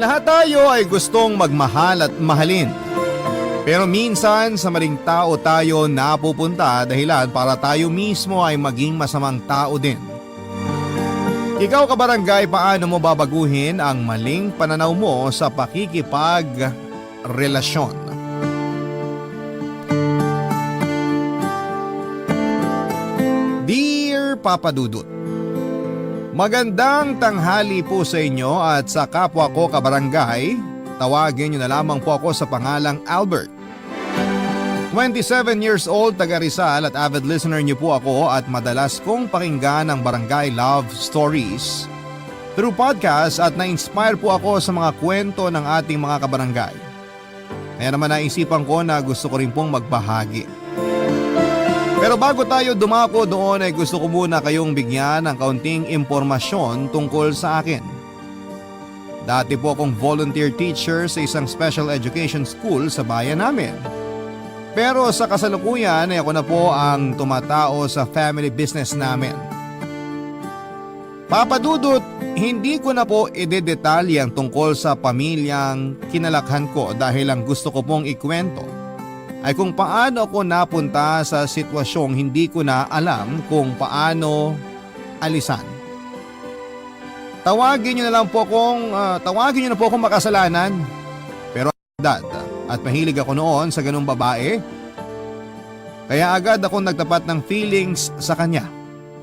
Lahat tayo ay gustong magmahal at mahalin. Pero minsan sa maling tao tayo napupunta dahilan para tayo mismo ay maging masamang tao din. Ikaw kabarangay, paano mo babaguhin ang maling pananaw mo sa pakikipagrelasyon? Dear Papa Dudut, magandang tanghali po sa inyo at sa kapwa ko kabarangay. Tawagin niyo na lamang po ako sa pangalang Albert. 27 years old, taga Rizal at avid listener niyo po ako at madalas kong pakinggan ang Barangay Love Stories through podcast at na-inspire po ako sa mga kwento ng ating mga kabarangay. Kaya naman naisipan ko na gusto ko rin pong magbahagi. Pero bago tayo dumako doon ay gusto ko muna kayong bigyan ng kaunting impormasyon tungkol sa akin. Dati po akong volunteer teacher sa isang special education school sa bayan namin. Pero sa kasalukuyan ay ako na po ang tumatao sa family business namin. Papa Dudut, hindi ko na po idedetalye ang tungkol sa pamilyang kinalakhan ko dahil ang gusto ko pong ikwento ay kung paano ako napunta sa sitwasyong hindi ko na alam kung paano alisan. Tawagin niyo na po akong makasalanan. Pero dad, at mahilig ako noon sa ganung babae. Kaya agad ako nagtapat ng feelings sa kanya.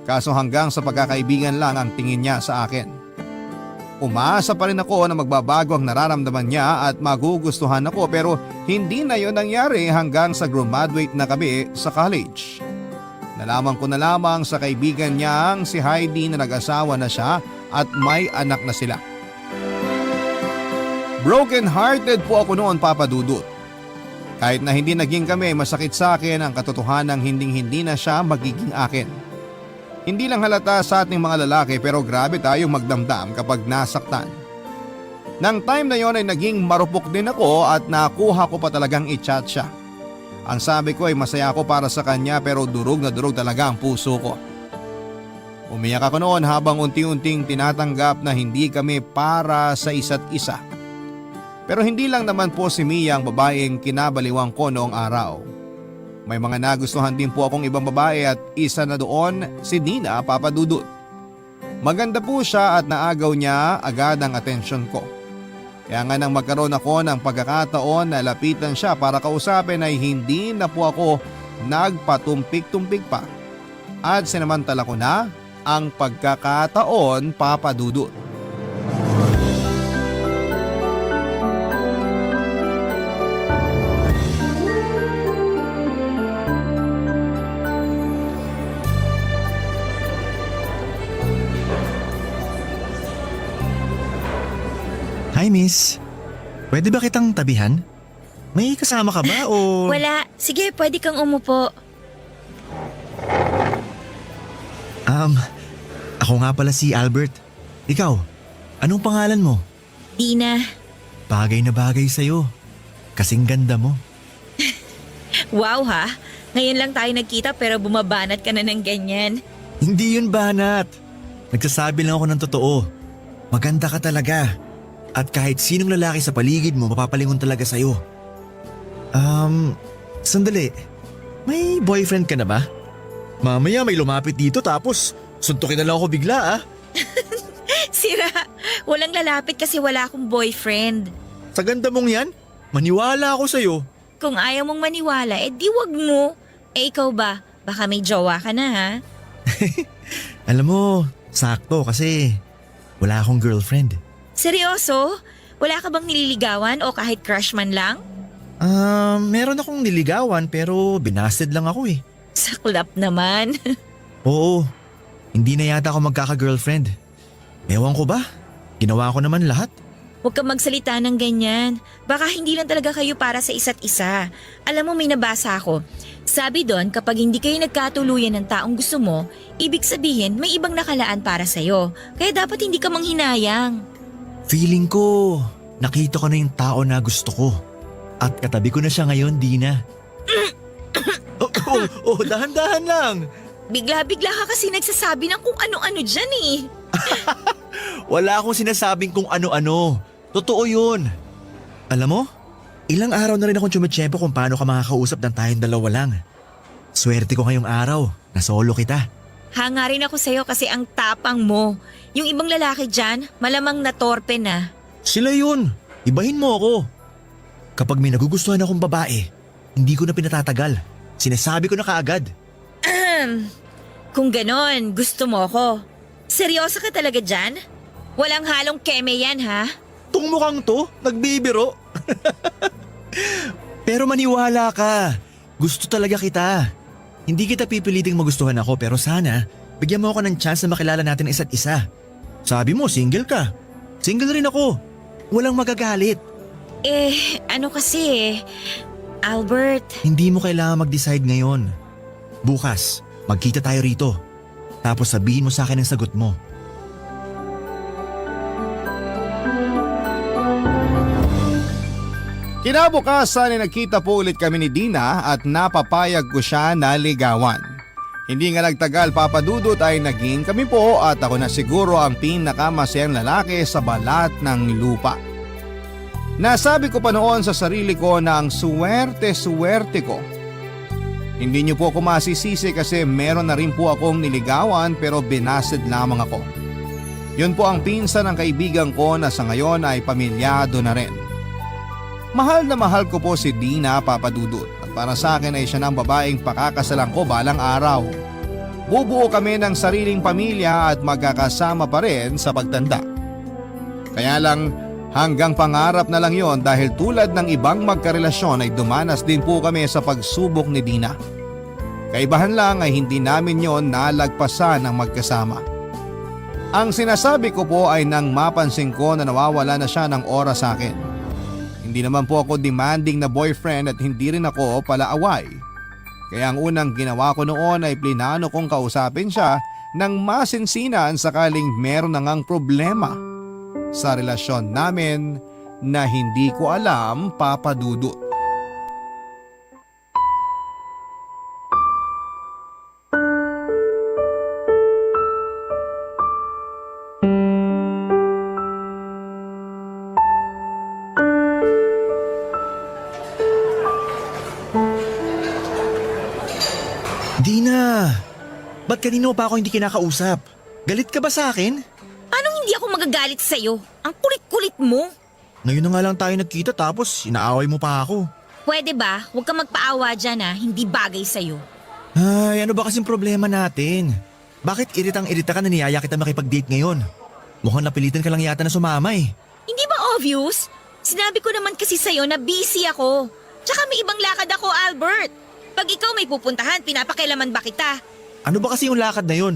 Kaso hanggang sa pagkakaibigan lang ang tingin niya sa akin. Umaasa pa rin ako na magbabago ang nararamdaman niya at magugustuhan ako, pero hindi na yon nangyari hanggang sa graduate na kami sa college. Nalaman ko na lamang sa kaibigan niyang si Heidi na nag-asawa na siya at may anak na sila. Broken hearted po ako noon, Papa Dudut. Kahit na hindi naging kami, masakit sa akin ang katotohanan hindi na siya magiging akin. Hindi lang halata sa ating mga lalaki pero grabe tayong magdamdam kapag nasaktan. Nang time na yon ay naging marupok din ako at nakuha ko pa talagang i-chat siya. Ang sabi ko ay masaya ako para sa kanya pero durog na durog talaga ang puso ko. Umiyak ako noon habang unti-unting tinatanggap na hindi kami para sa isa't isa. Pero hindi lang naman po si Mia ang babaeng kinabaliwang ko noong araw. May mga nagustuhan din po akong ibang babae at isa na doon si Dina, Papa Dudut. Maganda po siya at naagaw niya agad ang atensyon ko. Kaya nga nang magkaroon ako ng pagkakataon na lapitan siya para kausapin ay hindi na po ako nagpatumpik-tumpik pa. At sinamantala ko na ang pagkakataon, Papa Dudut. Hi miss, pwede ba kitang tabihan? May kasama ka ba o… Wala. Sige, pwede kang umupo. Ako nga pala si Albert. Ikaw, anong pangalan mo? Dina. Bagay na bagay sa'yo. Kasing ganda mo. Wow ha. Ngayon lang tayo nagkita pero bumabanat ka na ng ganyan. Hindi yun banat. Nagsasabi lang ako ng totoo. Maganda ka talaga. At kahit sinong lalaki sa paligid mo mapapalingon talaga sa'yo. Sandali. May boyfriend ka na ba? Mamaya may lumapit dito tapos suntukin na lang ako bigla ah. Sira. Walang lalapit kasi wala akong boyfriend. Sa ganda mong yan, maniwala ako sa'yo. Kung ayaw mong maniwala, di wag mo. Ikaw ba? Baka may jowa ka na ha? Alam mo, sakto kasi wala akong girlfriend. Seryoso? Wala ka bang nililigawan o kahit crush man lang? Meron akong niligawan pero binasted lang ako eh. Saklap naman. Oo, hindi na yata ako magkaka-girlfriend. Ewan ko ba? Ginawa ko naman lahat. Huwag kang magsalita ng ganyan. Baka hindi lang talaga kayo para sa isa't isa. Alam mo, may nabasa ako. Sabi doon, kapag hindi kayo nagkatuluyan ng taong gusto mo, ibig sabihin may ibang nakalaan para sa'yo. Kaya dapat hindi ka manghinayang. Feeling ko, nakita ko na yung tao na gusto ko. At katabi ko na siya ngayon, Dina. Dahan-dahan lang. Bigla-bigla ka kasi nagsasabi ng kung ano-ano dyan eh. Wala akong sinasabing kung ano-ano. Totoo yun. Alam mo, ilang araw na rin akong tsumitsyempo kung paano ka makakausap ng tayong dalawa lang. Swerte ko ngayong araw na solo kita. Hanga rin ako sa'yo kasi ang tapang mo. Yung ibang lalaki dyan, malamang natorpe na. Sila yun. Ibahin mo ako. Kapag may nagugustuhan akong babae, hindi ko na pinatatagal. Sinasabi ko na kaagad. Kung ganon, gusto mo ko. Seryoso ka talaga dyan? Walang halong keme yan ha? Tung mukhang to, nagbibiro. Pero maniwala ka. Gusto talaga kita. Hindi kita pipiliting magustuhan ako pero sana bigyan mo ako ng chance na makilala natin ang isa't isa. Sabi mo single ka. Single rin ako. Walang magagalit. Ano kasi Albert, Hindi mo kailangan mag-decide ngayon. Bukas, magkita tayo rito. Tapos sabihin mo sa akin ang sagot mo. Kinabukasan ay nagkita po ulit kami ni Dina at napapayag ko siya na ligawan. Hindi nga nagtagal Papa Dudut ay naging kami po at ako na siguro ang pinakamasayang lalaki sa balat ng lupa. Nasabi ko pa noon sa sarili ko na ang swerte ko. Hindi niyo po ako masisisi kasi meron na rin po akong niligawan pero binasid lamang ako. Yun po ang pinsan ng kaibigan ko na sa ngayon ay pamilyado na rin. Mahal na mahal ko po si Dina Papa Dudut at para sa akin ay siya ng babaeng pakakasalan ko balang araw. Bubuo kami ng sariling pamilya at magkakasama pa rin sa pagtanda. Kaya lang hanggang pangarap na lang yon dahil tulad ng ibang magkarelasyon ay dumanas din po kami sa pagsubok ni Dina. Kaibahan lang ay hindi namin yon nalagpasan ng magkasama. Ang sinasabi ko po ay nang mapansin ko na nawawala na siya ng oras sa akin. Hindi naman po ako demanding na boyfriend at hindi rin ako palaaway. Kaya ang unang ginawa ko noon ay plinano kong kausapin siya ng masinsinan sakaling meron na ngang problema sa relasyon namin na hindi ko alam Papa Dudut. Dina, ba't kanino pa ako hindi kinakausap? Galit ka ba sa akin? anong hindi ako magagalit sa'yo? Ang kulit-kulit mo. Ngayon na nga lang tayo nagkita tapos inaaway mo pa ako. Pwede ba? Huwag kang magpaawa dyan ha, hindi bagay sa'yo. Ay, ano ba kasing problema natin? Bakit iritang-irita ka na niyaya kita makipag-date ngayon? Mukhang napilitan ka lang yata na sumama eh. Hindi ba obvious? Sinabi ko naman kasi sa'yo na busy ako. Tsaka may ibang lakad ako, Albert. Pag ikaw may pupuntahan, pinapakailaman ba kita? Ano ba kasi yung lakad na yun?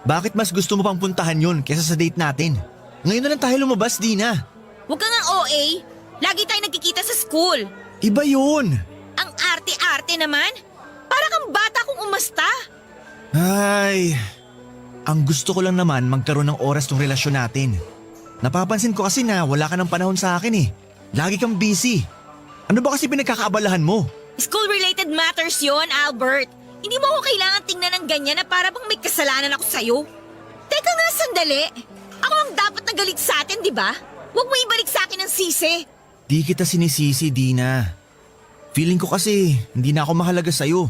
Bakit mas gusto mo pang puntahan yun kesa sa date natin? Ngayon na lang tayo lumabas, Dina. Huwag ka nga OA. Lagi tayo nagkikita sa school. Iba yun. Ang arte-arte naman. Para kang bata kung umasta. Ay, ang gusto ko lang naman magkaroon ng oras tong relasyon natin. Napapansin ko kasi na wala ka ng panahon sa akin eh. Lagi kang busy. Ano ba kasi pinagkakaabalahan mo? School-related matters yon, Albert. Hindi mo ako kailangan tingnan ng ganyan na para bang may kasalanan ako sa'yo. Teka nga sandali. Ako ang dapat na galit sa atin, di ba? Huwag mo ibalik sa akin ang sisi. Di kita sinisisi, Dina. Feeling ko kasi hindi na ako mahalaga sa'yo.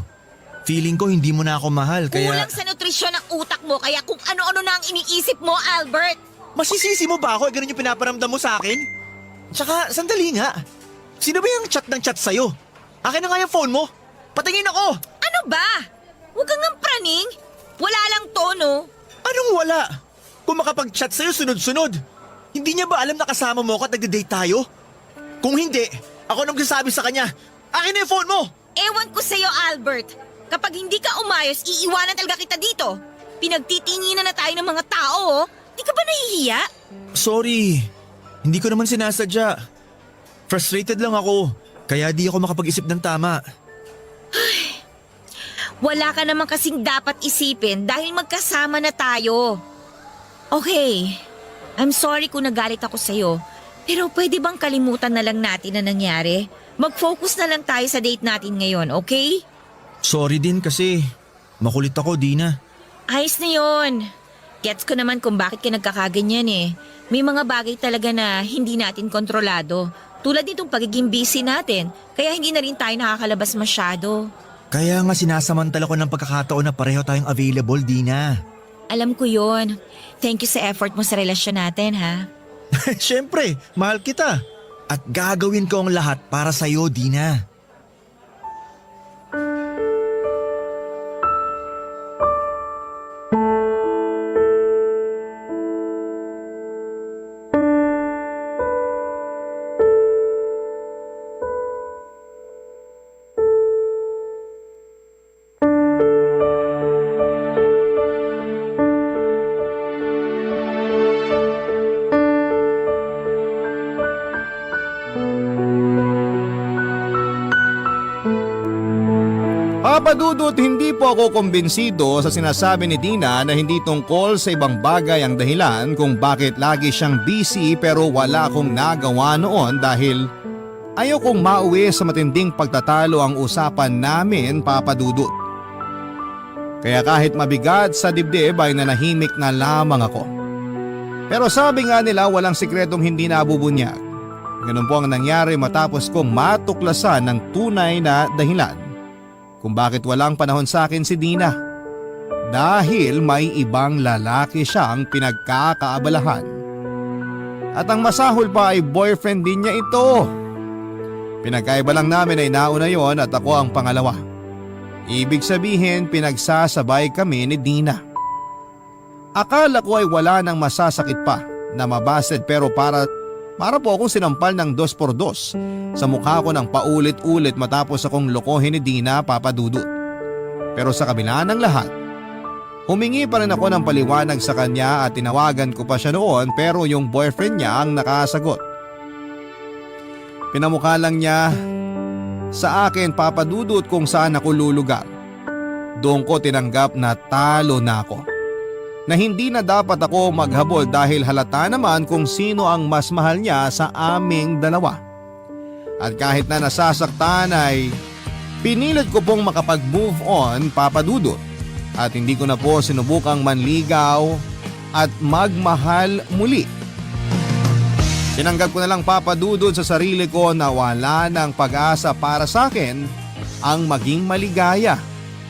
Feeling ko hindi mo na ako mahal kaya... Kulang sa nutrisyon ng utak mo kaya kung ano-ano na ang iniisip mo, Albert. Masisisi mo ba ako? Ganun yung pinaparamdam mo sa akin? Tsaka, sandali nga. Sino ba yung chat ng chat sa'yo? Akin na nga yung phone mo. Patingin ako. Ano ba? Huwag kang ng praning. Wala lang tono. Anong wala? Kung makapag-chat sa'yo sunod-sunod. Hindi niya ba alam na kasama mo ako at nagde-date tayo? Kung hindi, ako nang magsasabi sa kanya. Akin na yung phone mo. Ewan ko sa'yo, Albert. Kapag hindi ka umayos, iiwanan talaga kita dito. Pinagtitinginan na tayo ng mga tao, oh. Di ka ba nahihiya? Sorry. Hindi ko naman sinasadya. Frustrated lang ako. Kaya di ako makapag-isip ng tama. Wala ka naman kasing dapat isipin dahil magkasama na tayo. Okay, I'm sorry kung nagalit ako sa'yo. Pero pwede bang kalimutan na lang natin na nangyari? Mag-focus na lang tayo sa date natin ngayon, okay? Sorry din kasi makulit ako, Dina. Ayos na yun. Gets ko naman kung bakit ka nagkakaganyan eh. May mga bagay talaga na hindi natin kontrolado. Tulad nitong pagiging busy natin, kaya hindi na rin tayo nakakalabas masyado. Kaya nga sinasamantala ko ng pagkakataon na pareho tayong available, Dina. Alam ko yon. Thank you sa effort mo sa relasyon natin, ha? Siyempre, mahal kita. At gagawin ko ang lahat para sa'yo, Dina. Papa Dudut, hindi po ako kumbinsido sa sinasabi ni Dina na hindi tungkol sa ibang bagay ang dahilan kung bakit lagi siyang busy pero wala akong nagawa noon dahil ayaw kong mauwi sa matinding pagtatalo ang usapan namin, Papa Dudut. Kaya kahit mabigat sa dibdib ay nanahimik na lamang ako. Pero sabi nga nila walang sikretong hindi nabubunyag. Ganun po ang nangyari matapos kong matuklasan ng tunay na dahilan kung bakit walang panahon sa akin si Dina. Dahil may ibang lalaki siyang pinagkakaabalahan. At ang masahol pa ay boyfriend din niya ito. Pinagkaiba lang namin ay nauna yon at ako ang pangalawa. Ibig sabihin pinagsasabay kami ni Dina. Akala ko ay wala nang masasakit pa na mabasted pero para po akong sinampal ng 2x2 sa mukha ko ng paulit-ulit matapos akong lokohin ni Dina, Papa Dudut. Pero sa kabila ng lahat, humingi pa rin ako ng paliwanag sa kanya at tinawagan ko pa siya noon pero yung boyfriend niya ang nakasagot. Pinamukha lang niya sa akin, Papa Dudut, kung saan ako lulugar. Doon ko tinanggap na talo na ako. Na hindi na dapat ako maghabol dahil halata naman kung sino ang mas mahal niya sa aming dalawa. At kahit na nasasaktan ay pinilit ko pong makapag-move on, Papa Dudut. At hindi ko na po sinubukang manligaw at magmahal muli. Tinanggap ko na lang, Papa Dudut, sa sarili ko na wala ng pag-asa para sa akin ang maging maligaya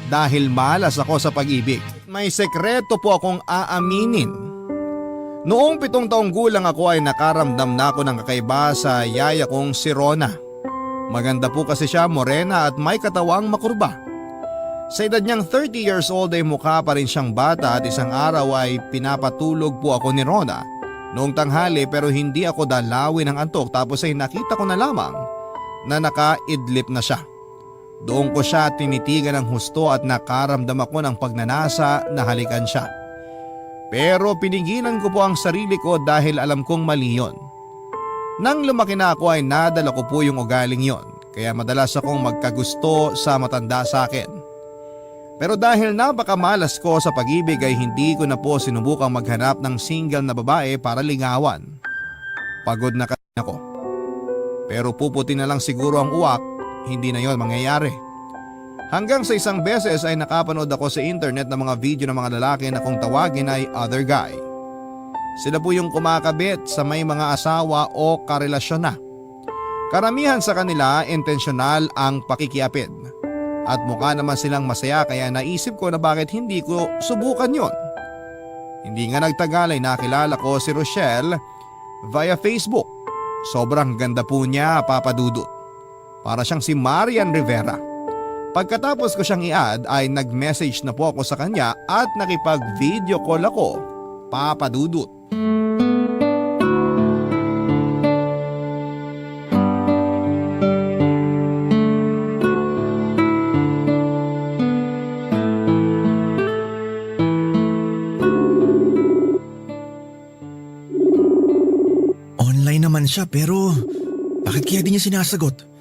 dahil malas ako sa pag-ibig. May sekreto po akong aaminin. Noong 7 taong gulang ako ay nakaramdam na ako ng kakaiba sa yaya kong si Rona. Maganda po kasi siya, morena at may katawang makurba. Sa edad niyang 30 years old ay mukha pa rin siyang bata at isang araw ay pinapatulog po ako ni Rona noong tanghali pero hindi ako dalawin ng antok tapos ay nakita ko na lamang na nakaidlip na siya. Doon ko siya tinitigan ng husto at nakaramdam ako ng pagnanasa na halikan siya. Pero pinigilan ko po ang sarili ko dahil alam kong mali yon. Nang lumaki na ako ay nadala ko po yung ugaling yon, kaya madalas akong magkagusto sa matanda sa akin. Pero dahil napakamalas ko sa pag-ibig ay hindi ko na po sinubukang maghanap ng single na babae para lingawan. Pagod na kasi ako. Pero puputi na lang siguro ang uwak. Hindi na yon mangyayari. Hanggang sa isang beses ay nakapanood ako sa internet ng mga video ng mga lalaki na kung tawagin ay other guy. Sila po yung kumakabit sa may mga asawa o karelasyon na. Karamihan sa kanila intensyonal ang pakikiapid. At mukha naman silang masaya kaya naisip ko na bakit hindi ko subukan yon. Hindi nga nagtagal ay nakilala ko si Rochelle via Facebook. Sobrang ganda po niya, Papa Dudut. Para siyang si Marian Rivera. Pagkatapos ko siyang i-add ay nag-message na po ako sa kanya at nakipag-video call ako, Papa Dudut. Online naman siya pero bakit kaya di niya sinasagot?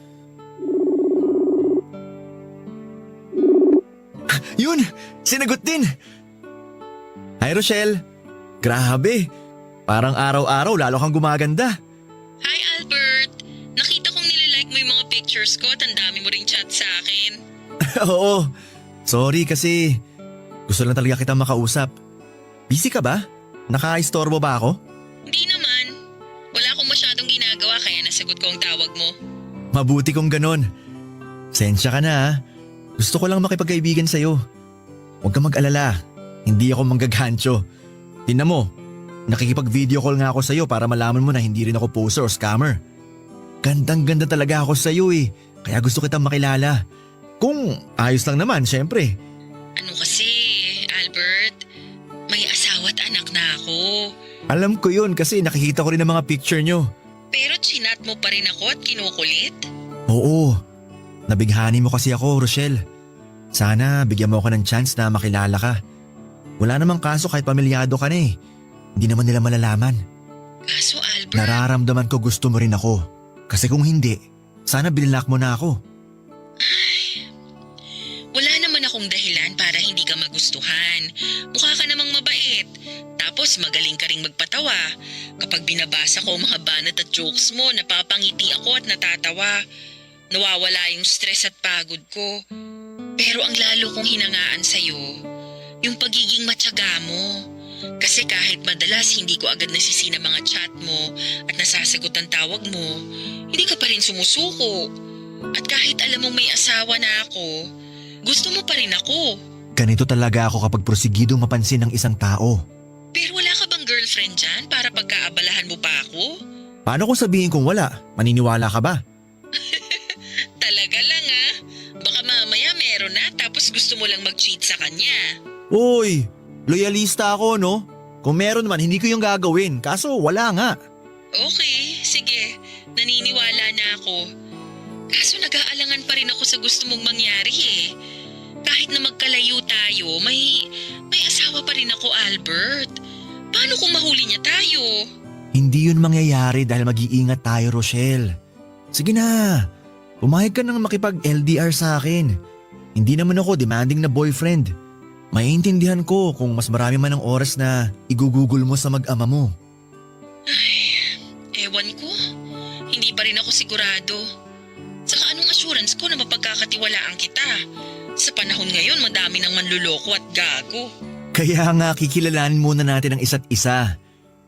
Yun! Sinagot din! Hi Rochelle! Grabe! Parang araw-araw lalo kang gumaganda. Hi Albert! Nakita kong nililike mo yung mga pictures ko at ang dami mo ring chat sa akin. Oo. Sorry kasi gusto lang talaga kitang makausap. Busy ka ba? Nakaistorbo ba ako? Hindi naman. Wala akong masyadong ginagawa kaya nasagot ko ang tawag mo. Mabuti kung ganon. Sensya ka na ha. Gusto ko lang makipagkaibigan sa'yo. Huwag kang mag-alala. Hindi ako manggaghancho. Tingnan mo, nakikipag-video call nga ako sa'yo para malaman mo na hindi rin ako poser o scammer. Gandang-ganda talaga ako sa'yo eh. Kaya gusto kitang makilala. Kung ayos lang naman, syempre. Ano kasi, Albert? May asawa at anak na ako. Alam ko yun kasi nakikita ko rin ang mga picture nyo. Pero chinat mo pa rin ako at kinukulit? Oo. Nabighani mo kasi ako, Rochelle. Sana bigyan mo ako ng chance na makilala ka. Wala namang kaso kahit pamilyado ka na eh. Hindi naman nila malalaman. Kaso Albert… Nararamdaman ko gusto mo rin ako. Kasi kung hindi, sana binilak mo na ako. Wala naman akong dahilan para hindi ka magustuhan. Mukha ka namang mabait. Tapos magaling ka ring magpatawa. Kapag binabasa ko ang mga banat at jokes mo, napapangiti ako at natatawa. Nawawala yung stress at pagod ko. Pero ang lalo kong hinangaan sa'yo, yung pagiging matyaga mo. Kasi kahit madalas hindi ko agad nasisina mga chat mo at nasasagot ang tawag mo, hindi ka pa rin sumusuko. At kahit alam mong may asawa na ako, gusto mo pa rin ako. Ganito talaga ako kapag prosigidong mapansin ng isang tao. Pero wala ka bang girlfriend dyan para pagkaabalahan mo pa ako? Paano kung sabihin kong wala? Maniniwala ka ba? Talaga lang ah. Baka mamaya meron na tapos gusto mo lang mag-cheat sa kanya. Uy, loyalista ako no? Kung meron man, hindi ko yung gagawin. Kaso wala nga. Okay, sige. Naniniwala na ako. Kaso nag-aalangan pa rin ako sa gusto mong mangyari eh. Kahit na magkalayo tayo, may asawa pa rin ako, Albert. Paano kung mahuli niya tayo? Hindi yun mangyayari dahil mag-iingat tayo, Rochelle. Sige na, pumayag ka nang makipag-LDR sa akin. Hindi naman ako demanding na boyfriend. Maiintindihan ko kung mas marami man ang oras na igugugol mo sa mag-ama mo. Ewan ko. Hindi pa rin ako sigurado. Saka anong assurance ko na mapagkakatiwalaan kita? Sa panahon ngayon, madami ng manluloko at gago. Kaya nga kikilalanin muna natin ang isa't isa.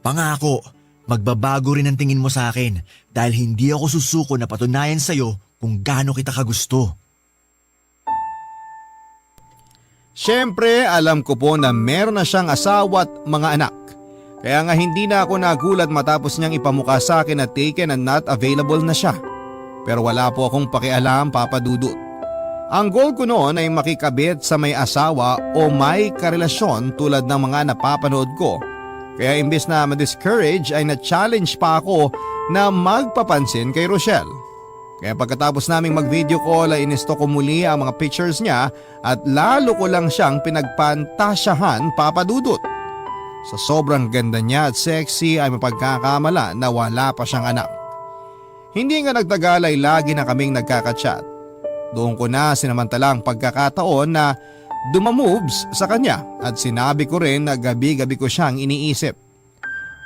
Pangako, magbabago rin ang tingin mo sa akin dahil hindi ako susuko na patunayan sa'yo kung gaano kita kagusto. Siyempre, alam ko po na meron na siyang asawa at mga anak. Kaya nga hindi na ako nagulat matapos niyang ipamukha sa akin na taken and not available na siya. Pero wala po akong pakialam, Papa Dudut. Ang goal ko noon ay makikabit sa may asawa o may karelasyon tulad ng mga napapanood ko. Kaya imbes na ma-discourage ay na-challenge pa ako na magpapansin kay Rochelle. Kaya pagkatapos naming mag-video call ay inisto ko muli ang mga pictures niya at lalo ko lang siyang pinagpantasyahan, Papa Dudut. Sa sobrang ganda niya at sexy ay mapagkakamala na wala pa siyang anak. Hindi nga nagtagal ay lagi na kaming nagkaka-chat. Doon ko na sinamantala ang pagkakataon na dumamoves sa kanya at sinabi ko rin na gabi-gabi ko siyang iniisip.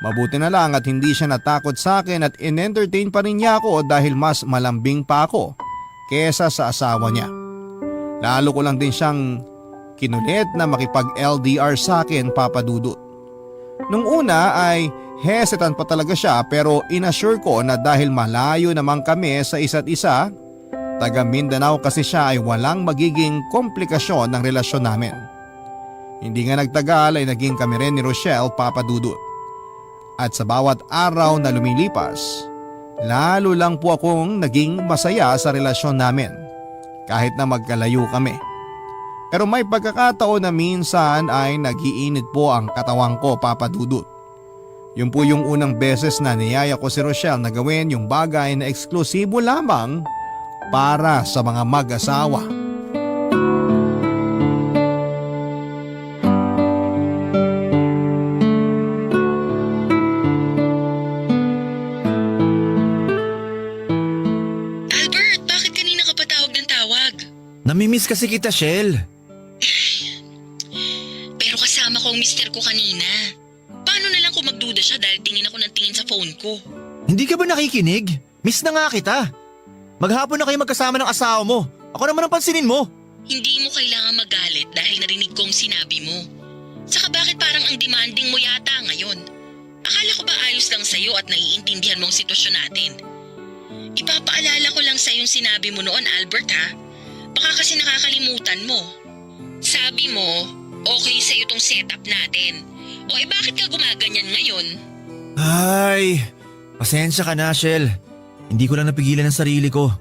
Mabuti na lang at hindi siya natakot sa akin at in-entertain pa rin niya ako dahil mas malambing pa ako kesa sa asawa niya. Lalo ko lang din siyang kinulit na makipag-LDR sa akin, Papa Dudut. Nung una ay hesitant pa talaga siya pero inassure ko na dahil malayo naman kami sa isa't isa, taga Mindanao kasi siya ay walang magiging komplikasyon ng relasyon namin. Hindi nga nagtagal ay naging kami rin ni Rochelle, Papa Dudut. At sa bawat araw na lumilipas, lalo lang po akong naging masaya sa relasyon namin kahit na magkalayo kami. Pero may pagkakataon na minsan ay nagiinit po ang katawang ko, Papa Dudut. Yun po yung unang beses na niyaya ko si Rochelle na gawin yung bagay na eksklusibo lamang para sa mga mag-asawa. Albert, bakit kanina ka pa tawag ng tawag? Namimiss kasi kita, Shell. Pero kasama ko ang mister ko kanina. Paano na lang kung magduda siya dahil tingin ako ng tingin sa phone ko? Hindi ka ba nakikinig? Miss na nga kita. Maghapon na kayo magkasama ng asawa mo. Ako naman ang pansinin mo. Hindi mo kailangan magalit dahil narinig ko ang sinabi mo. Saka bakit parang ang demanding mo yata ngayon? Akala ko ba ayos lang sa'yo at naiintindihan mo ang sitwasyon natin? Ipapaalala ko lang sa'yo yung sinabi mo noon, Albert ha? Baka kasi nakakalimutan mo. Sabi mo, okay sa'yo tong setup natin. O bakit ka gumaganyan ngayon? Ay, pasensya ka na, Shell. Hindi ko lang napigilan ang sarili ko.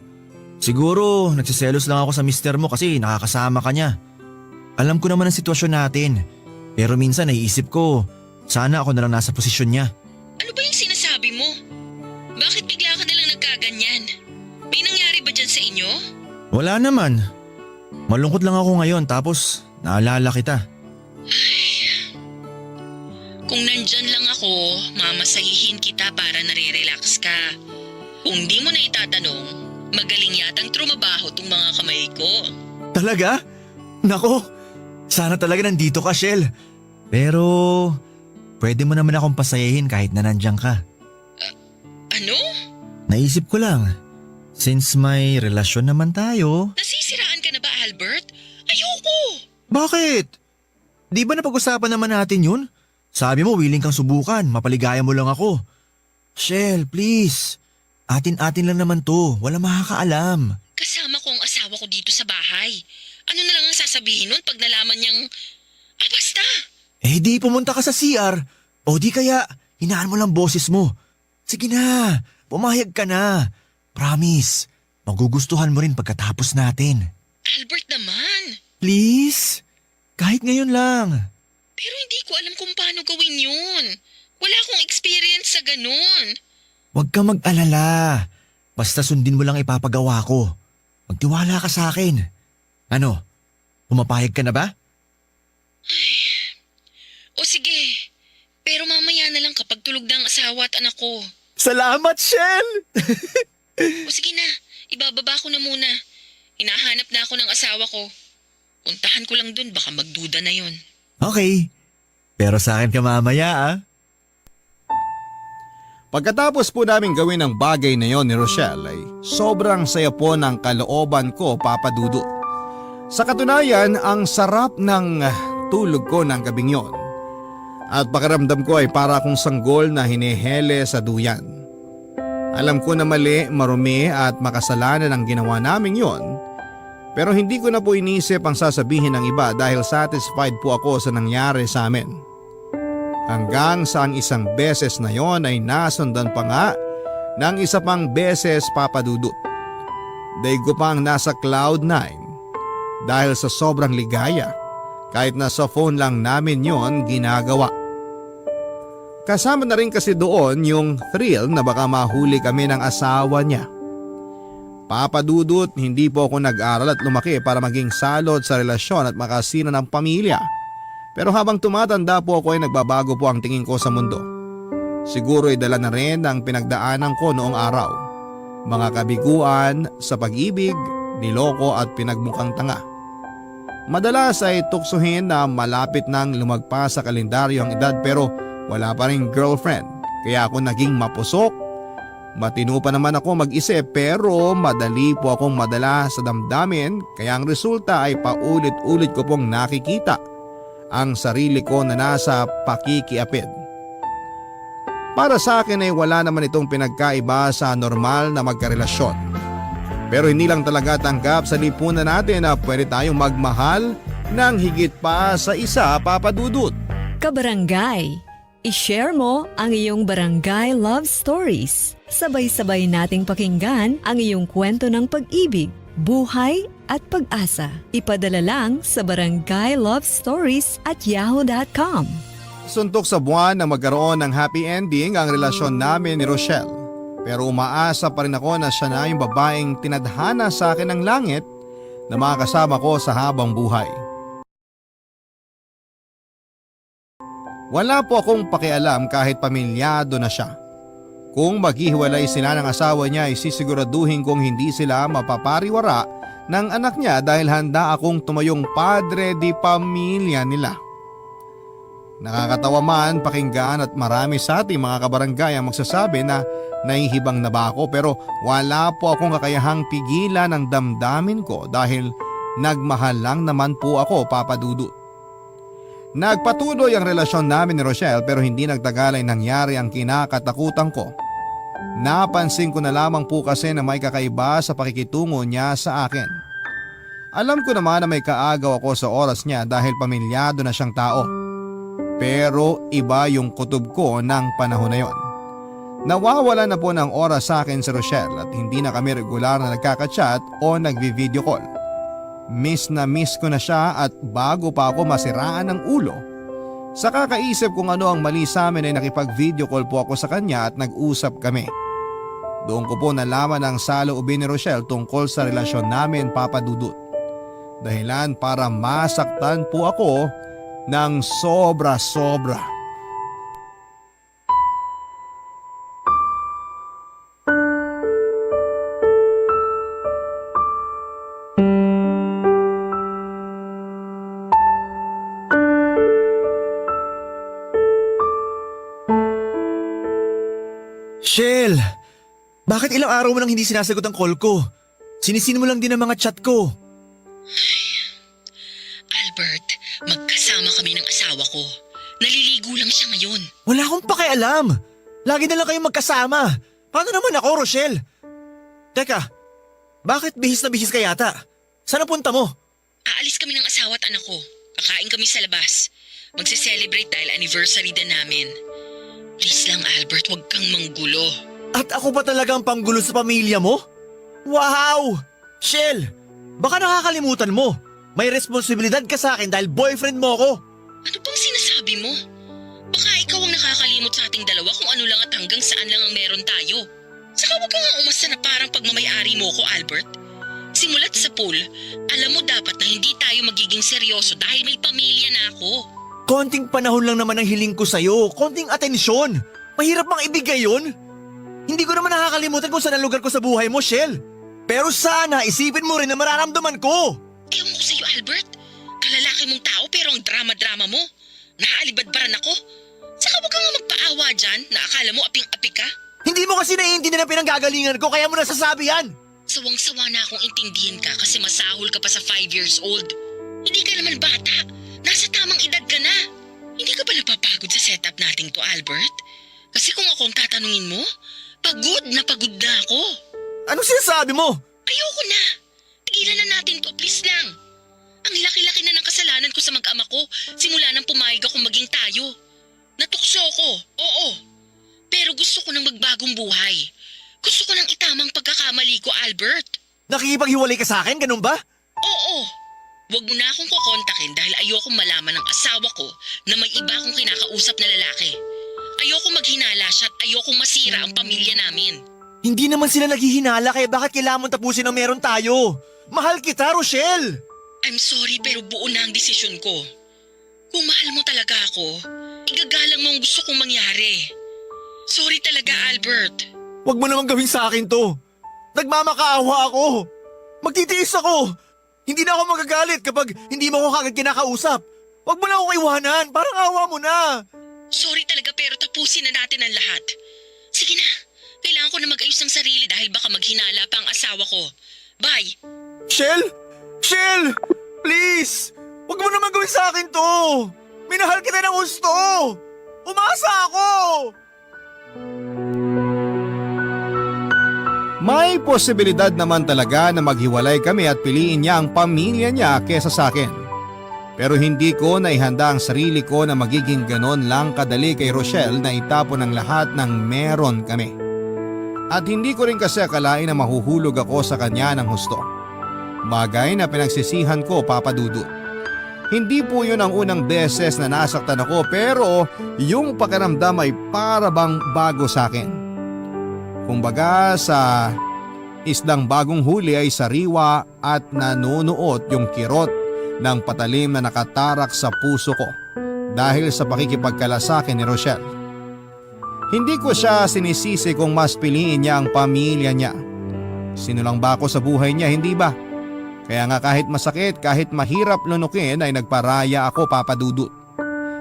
Siguro, nagsiselos lang ako sa mister mo kasi nakakasama ka niya. Alam ko naman ang sitwasyon natin. Pero minsan naiisip ko, sana ako na lang nasa posisyon niya. Ano ba yung sinasabi mo? Bakit bigla ka nalang nagkaganyan? May nangyari ba dyan sa inyo? Wala naman. Malungkot lang ako ngayon tapos naalala kita. Kung nandyan lang ako, mamasahihin kita para nare-relax ka. Kung di mo na itatanong, magaling yatang trumabaho tong mga kamay ko. Talaga? Nako, sana talaga nandito ka, Shell. Pero, pwede mo naman akong pasayahin kahit na nandiyan ka. Ano? Naisip ko lang, since may relasyon naman tayo. Nasisiraan ka na ba, Albert? Ayoko! Bakit? Di ba napag-usapan naman natin yun? Sabi mo willing kang subukan, mapaligaya mo lang ako. Shell, please. Atin-atin lang naman to, wala makakaalam. Kasama ko ang asawa ko dito sa bahay. Ano na lang ang sasabihin nun pag nalaman niyang… basta! Eh di pumunta ka sa CR. O di kaya, hinaan mo lang boses mo. Sige na, pumayag ka na. Promise, magugustuhan mo rin pagkatapos natin. Albert naman! Please, kahit ngayon lang. Pero hindi ko alam kung paano gawin yun. Wala akong experience sa ganun. Huwag ka mag-alala. Basta sundin mo lang ipapagawa ko. Magtiwala ka sa akin. Ano, pumapayag ka na ba? O sige, pero mamaya na lang kapag tulog na ang asawa at anak ko. Salamat, Shell! O sige na, ibababa ko na muna. Hinahanap na ako ng asawa ko. Puntahan ko lang dun, baka magduda na yon. Okay, pero sa akin ka mamaya ah. Pagkatapos po namin gawin ang bagay na yon ni Rochelle ay sobrang saya po ng kalooban ko, Papa Dudut. Sa katunayan, ang sarap ng tulog ko ng gabing yon. At pakiramdam ko ay para akong sanggol na hinihele sa duyan. Alam ko na mali, marumi at makasalanan ang ginawa naming yon. Pero hindi ko na po inisip ang sasabihin ng iba dahil satisfied po ako sa nangyari sa amin. Hanggang sa ang isang beses na yon ay nasundan pa nga ng isa pang beses, Papa Dudut. Daig ko pang nasa cloud 9 dahil sa sobrang ligaya. Kahit na sa phone lang namin yon ginagawa. Kasama na rin kasi doon yung thrill na baka mahuli kami ng asawa niya. Papa Dudut, hindi po ako nag-aral at lumaki para maging salot sa relasyon at makasina ng pamilya. Pero habang tumatanda po ako ay nagbabago po ang tingin ko sa mundo. Siguro ay dala na rin ang pinagdaanan ko noong araw. Mga kabiguan sa pag-ibig, niloko at pinagmukhang tanga. Madalas ay tuksuhin na malapit nang lumagpas sa kalendaryo ang edad pero wala pa rin girlfriend. Kaya ako naging mapusok. Matino pa naman ako mag-isip pero madali po akong madala sa damdamin kaya ang resulta ay paulit-ulit ko pong nakikita ang sarili ko na nasa pakikiapid. Para sa akin ay wala naman itong pinagkaiba sa normal na magkarelasyon. Pero hindi lang talaga tanggap sa lipunan natin na pwede tayong magmahal ng higit pa sa isa, Papa Dudut. Kabarangay, i-share mo ang iyong barangay love stories. Sabay-sabay nating pakinggan ang iyong kwento ng pag-ibig, buhay at pag-asa. Ipadala lang sa barangaylovestories@yahoo.com. Suntok sa buwan na magkaroon ng happy ending ang relasyon namin ni Rochelle. Pero umaasa pa rin ako na siya na yung babaeng tinadhana sa akin ng langit na makakasama ko sa habang buhay. Wala po akong pakialam kahit pamilyado na siya. Kung maghihiwalay sila ng asawa niya ay sisiguraduhin kong hindi sila mapapariwara ng anak niya dahil handa akong tumayong padre di pamilya nila. Nakakatawa man pakinggan at marami sa ating mga kabarangay ang magsasabi na nahihibang na ba ako pero wala po akong kakayahang pigilan ang damdamin ko dahil nagmahal lang naman po ako, Papa Dudut. Nagpatuloy ang relasyon namin ni Rochelle pero hindi nagtagal ay nangyari ang kinakatakutan ko. Napansin ko na lamang po kasi na may kakaiba sa pakikitungo niya sa akin. Alam ko naman na may kaagaw ako sa oras niya dahil pamilyado na siyang tao. Pero iba yung kutob ko ng panahon na yon. Nawawala na po ng oras sa akin si Rochelle at hindi na kami regular na nagkaka-chat o nagvi-video call. Miss na miss ko na siya at bago pa ako masiraan ng ulo, sa kakaisip kung ano ang mali sa amin ay nakipag-video call po ako sa kanya at nag-usap kami. Doon ko po nalaman ang saloobin ni Rochelle tungkol sa relasyon namin, Papa Dudut. Dahilan para masaktan po ako ng sobra-sobra. Shell! Bakit ilang araw mo nang hindi sinasagot ang call ko? Sinisin mo lang din ang mga chat ko. Albert, magkasama kami ng asawa ko. Naliligo lang siya ngayon. Wala akong pakialam. Lagi na lang kayong magkasama. Paano naman ako, Rochelle? Teka, bakit bihis na bihis ka yata? Saan napunta mo? Aalis kami ng asawa at anak ko. Kakain kami sa labas. Magse-celebrate dahil anniversary din namin. Please lang Albert, huwag kang manggulo. At ako pa talaga ang panggulo sa pamilya mo? Wow! Shell, baka nakakalimutan mo. May responsibilidad ka sa akin dahil boyfriend mo ako. Ano bang sinasabi mo? Baka ikaw ang nakakalimot sa ating dalawa kung ano lang at hanggang saan lang ang meron tayo. Saka huwag kang umasta na parang pagmamayari mo ko, Albert. Simulat sa pool, alam mo dapat na hindi tayo magiging seryoso dahil may pamilya na ako. Konting panahon lang naman ang hiling ko sa'yo. Konting atensyon. Mahirap bang ibigay yun? Hindi ko naman nakakalimutan kung saan ang lugar ko sa buhay mo, Shell. Pero sana isipin mo rin na mararamdaman ko. Ewan ko sa'yo, Albert. Kalalaki mong tao pero ang drama-drama mo. Naaalibadbaran ako. Saka huwag kang magpaawa dyan na akala mo aping-api ka. Hindi mo kasi naiintindihan ang pinanggagalingan ko kaya mo nasasabi yan. Sawang-sawa na akong intindihin ka kasi masahol ka pa sa 5 years old. Hindi ka naman bata. Nasa tamang edad ka na. Hindi ka ba napapagod sa setup nating to, Albert? Kasi kung ako ang tatanungin mo, pagod na ako. Anong sinasabi mo? Ayoko na. Tigilan na natin to, please lang. Ang laki-laki na ng kasalanan ko sa mag-ama ko simula nang pumayag akong maging tayo. Natukso ko, oo. Pero gusto ko nang magbagong buhay. Gusto ko nang itamang pagkakamali ko, Albert. Nakikipaghiwalay ka sa akin, ganun ba? Oo. Huwag mo na akong kukontakin dahil ayokong malaman ng asawa ko na may iba akong kinakausap na lalaki. Ayokong maghinala siya at ayokong masira ang pamilya namin. Hindi naman sila naghihinala kaya bakit kailangan mong tapusin ang meron tayo? Mahal kita, Rochelle! I'm sorry pero buo na ang desisyon ko. Kung mahal mo talaga ako, igagalang mo ang gusto kong mangyari. Sorry talaga, Albert. Huwag mo naman gawin sa akin to. Nagmamakaawa ako. Magtitiis ako. Hindi na ako magagalit kapag hindi mo ako kagad kinakausap. Huwag mo na ako iwanan. Parang awa mo na. Sorry talaga pero tapusin na natin ang lahat. Sige na, kailangan ko na mag-ayos ng sarili dahil baka maghinala pa ang asawa ko. Bye! Shell? Shell! Please! Huwag mo naman gawin sa akin to. Minahal kita ng gusto. Umasa ako! May posibilidad naman talaga na maghiwalay kami at piliin niya ang pamilya niya kesa sa akin. Pero hindi ko naihanda ang sarili ko na magiging ganon lang kadali kay Rochelle na itapon ang lahat ng meron kami. At hindi ko rin kasi akalain na mahuhulog ako sa kanya ng husto. Bagay na pinagsisihan ko, Papa Dudut. Hindi po yun ang unang beses na nasaktan ako pero yung pakiramdam ay para bang bago sa akin. Kumbaga sa isdang bagong huli ay sariwa at nanunuot yung kirot ng patalim na nakatarak sa puso ko dahil sa pakikipagkalasakit ni Rochelle. Hindi ko siya sinisisi kung mas piliin niya ang pamilya niya. Sinulang ba ako sa buhay niya, hindi ba? Kaya nga kahit masakit, kahit mahirap lunukin ay nagparaya ako, Papa Dudut.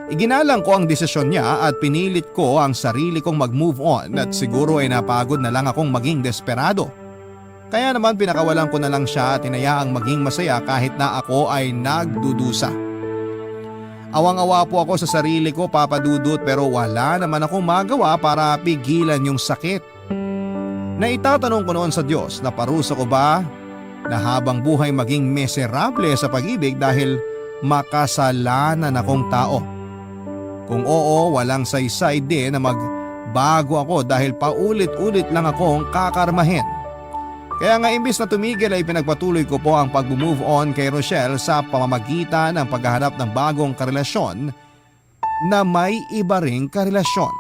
Iginalang ko ang desisyon niya at pinilit ko ang sarili kong mag-move on at siguro ay napagod na lang akong maging desperado. Kaya naman pinakawalan ko na lang siya at inayaang maging masaya kahit na ako ay nagdudusa. Awang-awa po ako sa sarili ko, Papa Dudut, pero wala naman akong magawa para pigilan yung sakit. Naitatanong ko noon sa Diyos na parusa ko ba na habang buhay maging miserable sa pag-ibig dahil makasalanan akong tao. Kung oo, walang saysay din na magbago ako dahil paulit-ulit lang akong kakarmahin. Kaya nga imbis na tumigil ay pinagpatuloy ko po ang pag-move on kay Rochelle sa pamamagitan ng paghahanap ng bagong karelasyon na may iba ring karelasyon.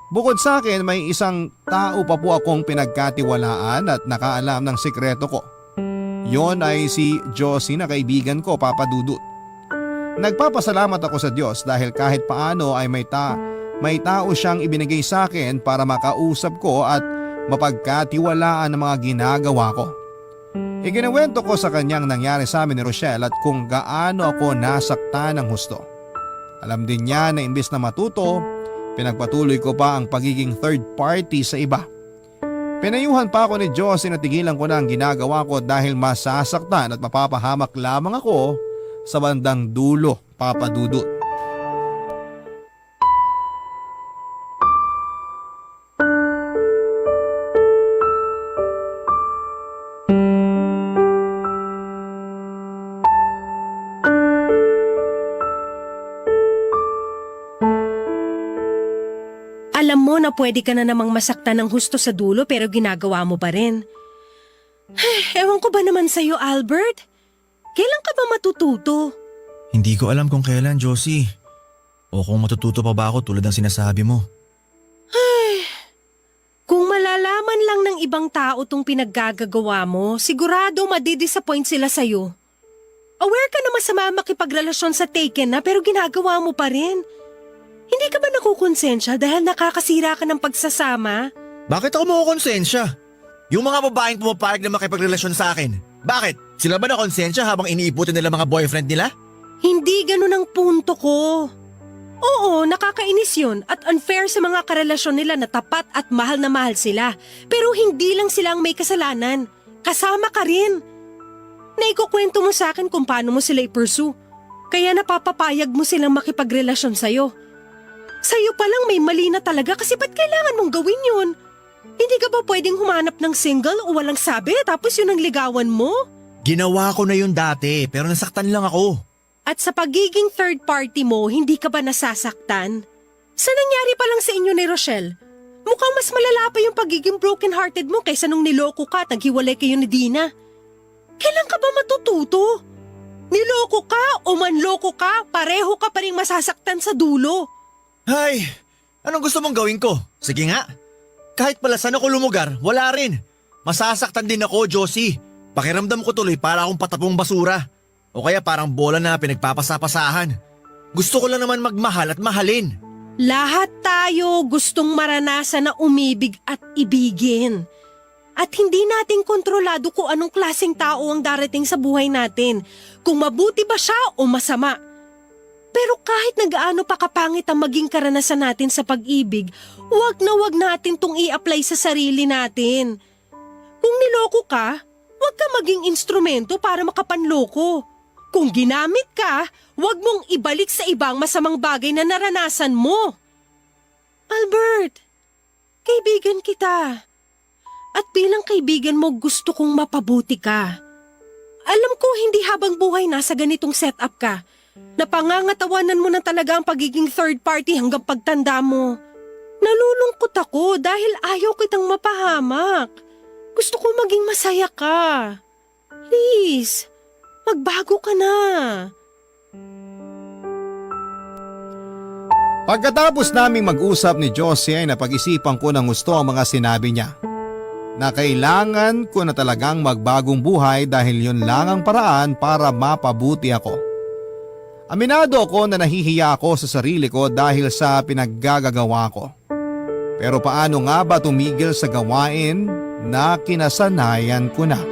Bukod sa akin, may isang tao pa po akong pinagkatiwalaan at nakaalam ng sikreto ko. Yon ay si Josie na kaibigan ko, Papa Dudut. Nagpapasalamat ako sa Diyos dahil kahit paano ay may tao siyang ibinigay sa akin para makausap ko at mapagkatiwalaan ang mga ginagawa ko. Ikinuwento ko sa kanyang nangyari sa amin ni Rochelle at kung gaano ako nasaktan ng husto. Alam din niya na imbis na matuto, pinagpatuloy ko pa ang pagiging third party sa iba. Pinayuhan pa ako ni Josie na tigilan ko na ang ginagawa ko dahil masasaktan at mapapahamak lamang ako sa bandang dulo, Papa Dudut. Alam mo na pwede ka na namang masaktan ng husto sa dulo pero ginagawa mo pa rin. Ewan ko ba naman sa'yo, Albert? Kailan ka ba matututo? Hindi ko alam kung kailan, Josie. O kung matututo pa ba ako tulad ng sinasabi mo. Kung malalaman lang ng ibang tao tong pinaggagawa mo, sigurado madidisappoint sila sa'yo. Aware ka na masama makipagrelasyon sa taken na pero ginagawa mo pa rin. Hindi ka ba nakukonsensya dahil nakakasira ka ng pagsasama? Bakit ako makukonsensya? Yung mga babaeng pumapayag na makipagrelasyon sa akin. Bakit? Sila ba nakonsensya habang iniiputin nila mga boyfriend nila? Hindi ganun ang punto ko. Oo, nakakainis yun at unfair sa mga karelasyon nila na tapat at mahal na mahal sila. Pero hindi lang sila ang may kasalanan. Kasama ka rin. Naikukwento mo sa akin kung paano mo sila i-pursue. Kaya napapapayag mo silang makipagrelasyon sa'yo. Sa'yo pa lang may mali na talaga kasi ba't kailangan mong gawin yun? Hindi ka ba pwedeng humanap ng single o walang sabi tapos yun ang ligawan mo? Ginawa ko na yun dati pero nasaktan lang ako. At sa pagiging third party mo, hindi ka ba nasasaktan? Sa nangyari pa lang sa inyo ni Rochelle, mukhang mas malala pa yung pagiging broken-hearted mo kaysa nung niloko ka at naghiwalay kayo ni Dina. Kailan ka ba matututo? Niloko ka o manloko ka, pareho ka pa rin masasaktan sa dulo. Ay, anong gusto mong gawin ko? Sige nga. Kahit pala saan ako lumugar, wala rin. Masasaktan din ako, Josie. Pakiramdam ko tuloy para akong patapong basura. O kaya parang bola na pinagpapasapasahan. Gusto ko lang naman magmahal at mahalin. Lahat tayo gustong maranasan na umibig at ibigin. At hindi natin kontrolado kung anong klaseng tao ang darating sa buhay natin. Kung mabuti ba siya o masama. Pero kahit nagaano pa kapangit ang maging karanasan natin sa pag-ibig, wag natin tong i-apply sa sarili natin. Kung niloko ka, wag ka maging instrumento para makapanloko. Kung ginamit ka, wag mong ibalik sa ibang masamang bagay na naranasan mo. Albert, kaibigan kita. At bilang kaibigan mo, gusto kong mapabuti ka. Alam ko hindi habang buhay nasa ganitong setup ka. Napangangatawanan mo na talaga ang pagiging third party hanggang pagtanda mo. Nalulungkot ako dahil ayaw kitang mapahamak. Gusto ko maging masaya ka. Please, magbago ka na. Pagkatapos naming mag-usap ni Josie ay napag-isipan ko ng gusto ang mga sinabi niya. Na kailangan ko na talagang magbagong buhay dahil yun lang ang paraan para mapabuti ako. Aminado ako na nahihiya ako sa sarili ko dahil sa pinaggagawa ko. Pero paano nga ba tumigil sa gawain na kinasanayan ko na?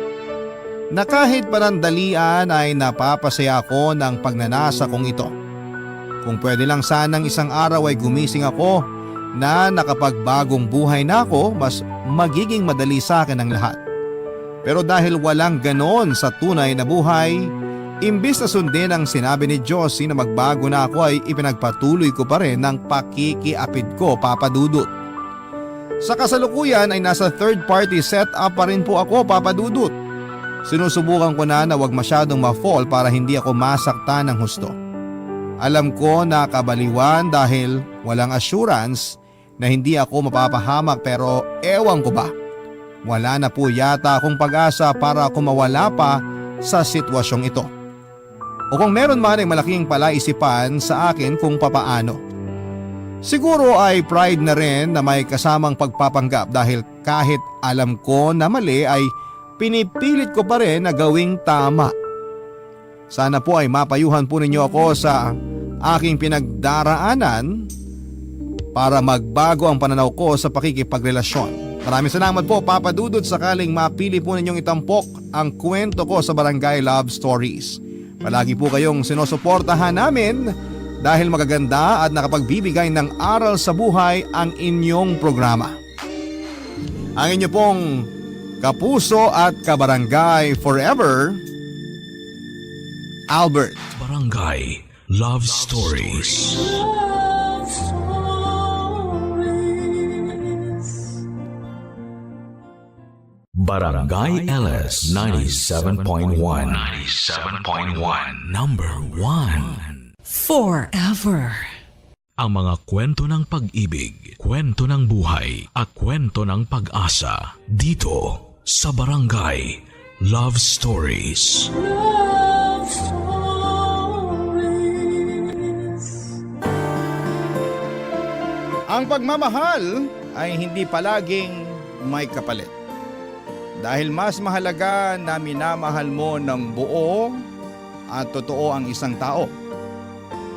Na kahit panandalian ay napapasaya ako ng pagnanasa kong ito. Kung pwede lang sanang isang araw ay gumising ako na nakapagbagong buhay na ako, mas magiging madali sa akin ang lahat. Pero dahil walang ganon sa tunay na buhay, Imbis na sundin ang sinabi ni Josie na magbago na ako ay ipinagpatuloy ko pa rin ng pakikiapid ko, Papa Dudut. Sa kasalukuyan ay nasa third party setup pa rin po ako, Papa Dudut. Sinusubukan ko na wag masyadong ma-fall para hindi ako masaktan ng husto. Alam ko na kabaliwan dahil walang assurance na hindi ako mapapahamak pero ewan ko ba. Wala na po yata akong pag-asa para ako mawala pa sa sitwasyong ito. O kung meron man ay malaking palaisipan sa akin kung papaano. Siguro ay pride na rin na may kasamang pagpapanggap dahil kahit alam ko na mali ay pinipilit ko pa rin na gawing tama. Sana po ay mapayuhan po ninyo ako sa aking pinagdaraanan para magbago ang pananaw ko sa pakikipagrelasyon. Maraming salamat po, Papa Dudut, sakaling mapili po ninyong itampok ang kwento ko sa Barangay Love Stories. Palagi po kayong sinusuportahan namin dahil magaganda at nakapagbibigay ng aral sa buhay ang inyong programa. Ang inyo pong kapuso at kabarangay forever, Albert. Barangay Love Stories. Barangay LS 97.1 Number 1 Forever. Ang mga kwento ng pag-ibig, kwento ng buhay at kwento ng pag-asa dito sa Barangay Love Stories. Ang pagmamahal ay hindi palaging may kapalit. Dahil mas mahalaga na minamahal mo ng buo at totoo ang isang tao.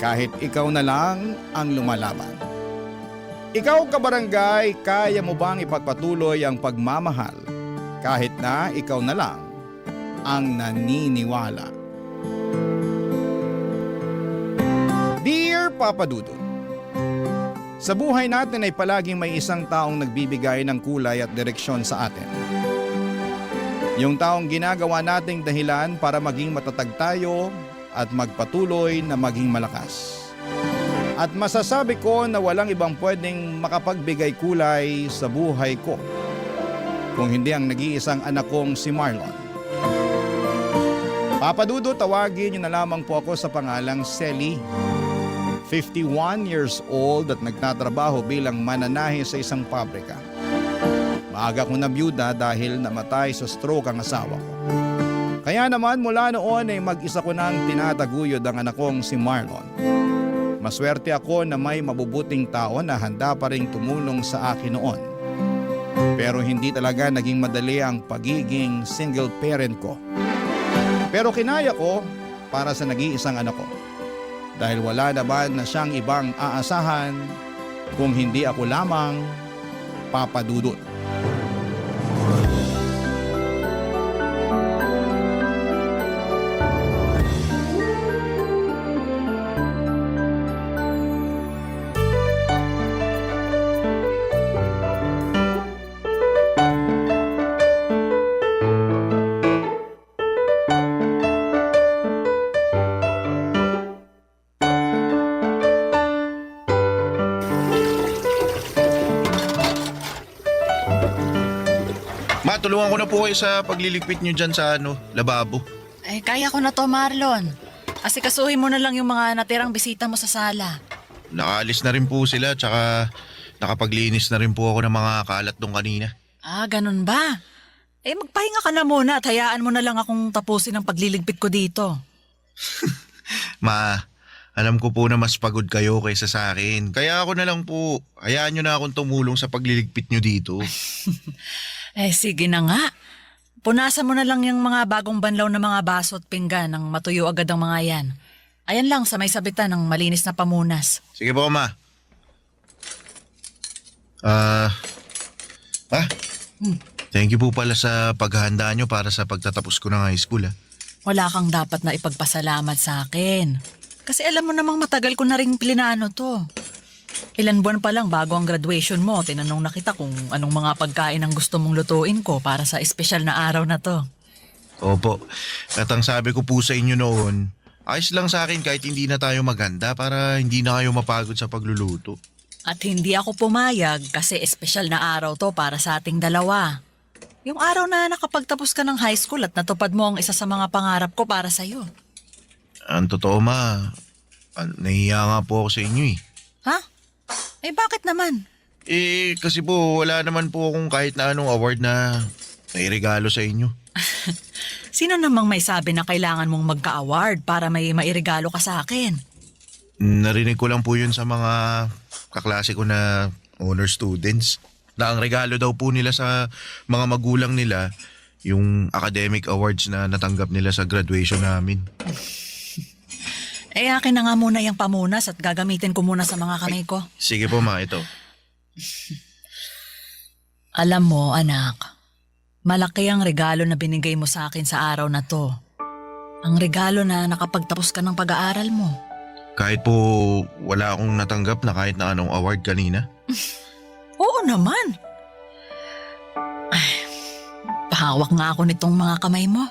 Kahit ikaw na lang ang lumalaban. Ikaw, kabarangay, kaya mo bang ipagpatuloy ang pagmamahal kahit na ikaw na lang ang naniniwala? Dear Papa Dudut, sa buhay natin ay palaging may isang taong nagbibigay ng kulay at direksyon sa atin. Yung taong ginagawa nating dahilan para maging matatag tayo at magpatuloy na maging malakas. At masasabi ko na walang ibang pwedeng makapagbigay kulay sa buhay ko kung hindi ang nag-iisang anak kong si Marlon. Papa Dudo, tawagin niyo na lamang po ako sa pangalang Selly. 51 years old at nagtatrabaho bilang mananahe sa isang pabrika. Maaga kong nabiyuda dahil namatay sa stroke ang asawa ko. Kaya naman mula noon ay mag-isa ko nang tinataguyod ang anak kong si Marlon. Maswerte ako na may mabubuting tao na handa pa ring tumulong sa akin noon. Pero hindi talaga naging madali ang pagiging single parent ko. Pero kinaya ko para sa nag-iisang anak ko. Dahil wala naman na siyang ibang aasahan kung hindi ako lamang, Papa Dudut. Tulungan ko na po kayo sa pagliligpit nyo dyan sa lababo. Ay, kaya ko na to, Marlon. Asikasuhin mo na lang yung mga natirang bisita mo sa sala. Nakaalis na rin po sila, tsaka nakapaglinis na rin po ako ng mga kalat doon kanina. Ah, ganun ba? Eh, magpahinga ka na muna at hayaan mo na lang akong tapusin ang pagliligpit ko dito. Ma, alam ko po na mas pagod kayo kaysa sa akin. Kaya ako na lang po, hayaan nyo na akong tumulong sa pagliligpit nyo dito. Eh, sige na nga. Punasan mo na lang yung mga bagong banlaw na mga baso at pinggan nang matuyo agad ang mga yan. Ayan lang sa may sabitan ng malinis na pamunas. Sige po, Ma. Thank you po pala sa paghahanda nyo para sa pagtatapos ko ng high school. Wala kang dapat na ipagpasalamat sa akin. Kasi alam mo namang matagal ko na rin plinano to. Ilan buwan pa lang bago ang graduation mo, tinanong na kita kung anong mga pagkain ang gusto mong lutuin ko para sa espesyal na araw na to. Opo. At ang sabi ko po sa inyo noon, ayos lang sa akin kahit hindi na tayo maganda para hindi na kayo mapagod sa pagluluto. At hindi ako pumayag kasi espesyal na araw to para sa ating dalawa. Yung araw na nakapagtapos ka ng high school at natupad mo ang isa sa mga pangarap ko para sa'yo. Ang totoo ma, nahiya nga po ako sa inyo eh. Ha? Eh bakit naman? Kasi po wala naman po akong kahit na anong award na nairegalo sa inyo. Sino namang may sabi na kailangan mong magka-award para may mairegalo ka sa akin? Narinig ko lang po yun sa mga kaklase ko na honor students. Na ang regalo daw po nila sa mga magulang nila, yung academic awards na natanggap nila sa graduation namin. Eh akin na nga muna yung pamunas at gagamitin ko muna sa mga kamay ko. Sige po ma, ito. Alam mo anak, malaki ang regalo na binigay mo sa akin sa araw na to. Ang regalo na nakapagtapos ka ng pag-aaral mo. Kahit po wala akong natanggap na kahit na anong award kanina. Oo naman. Ay, pahawak nga ako nitong mga kamay mo.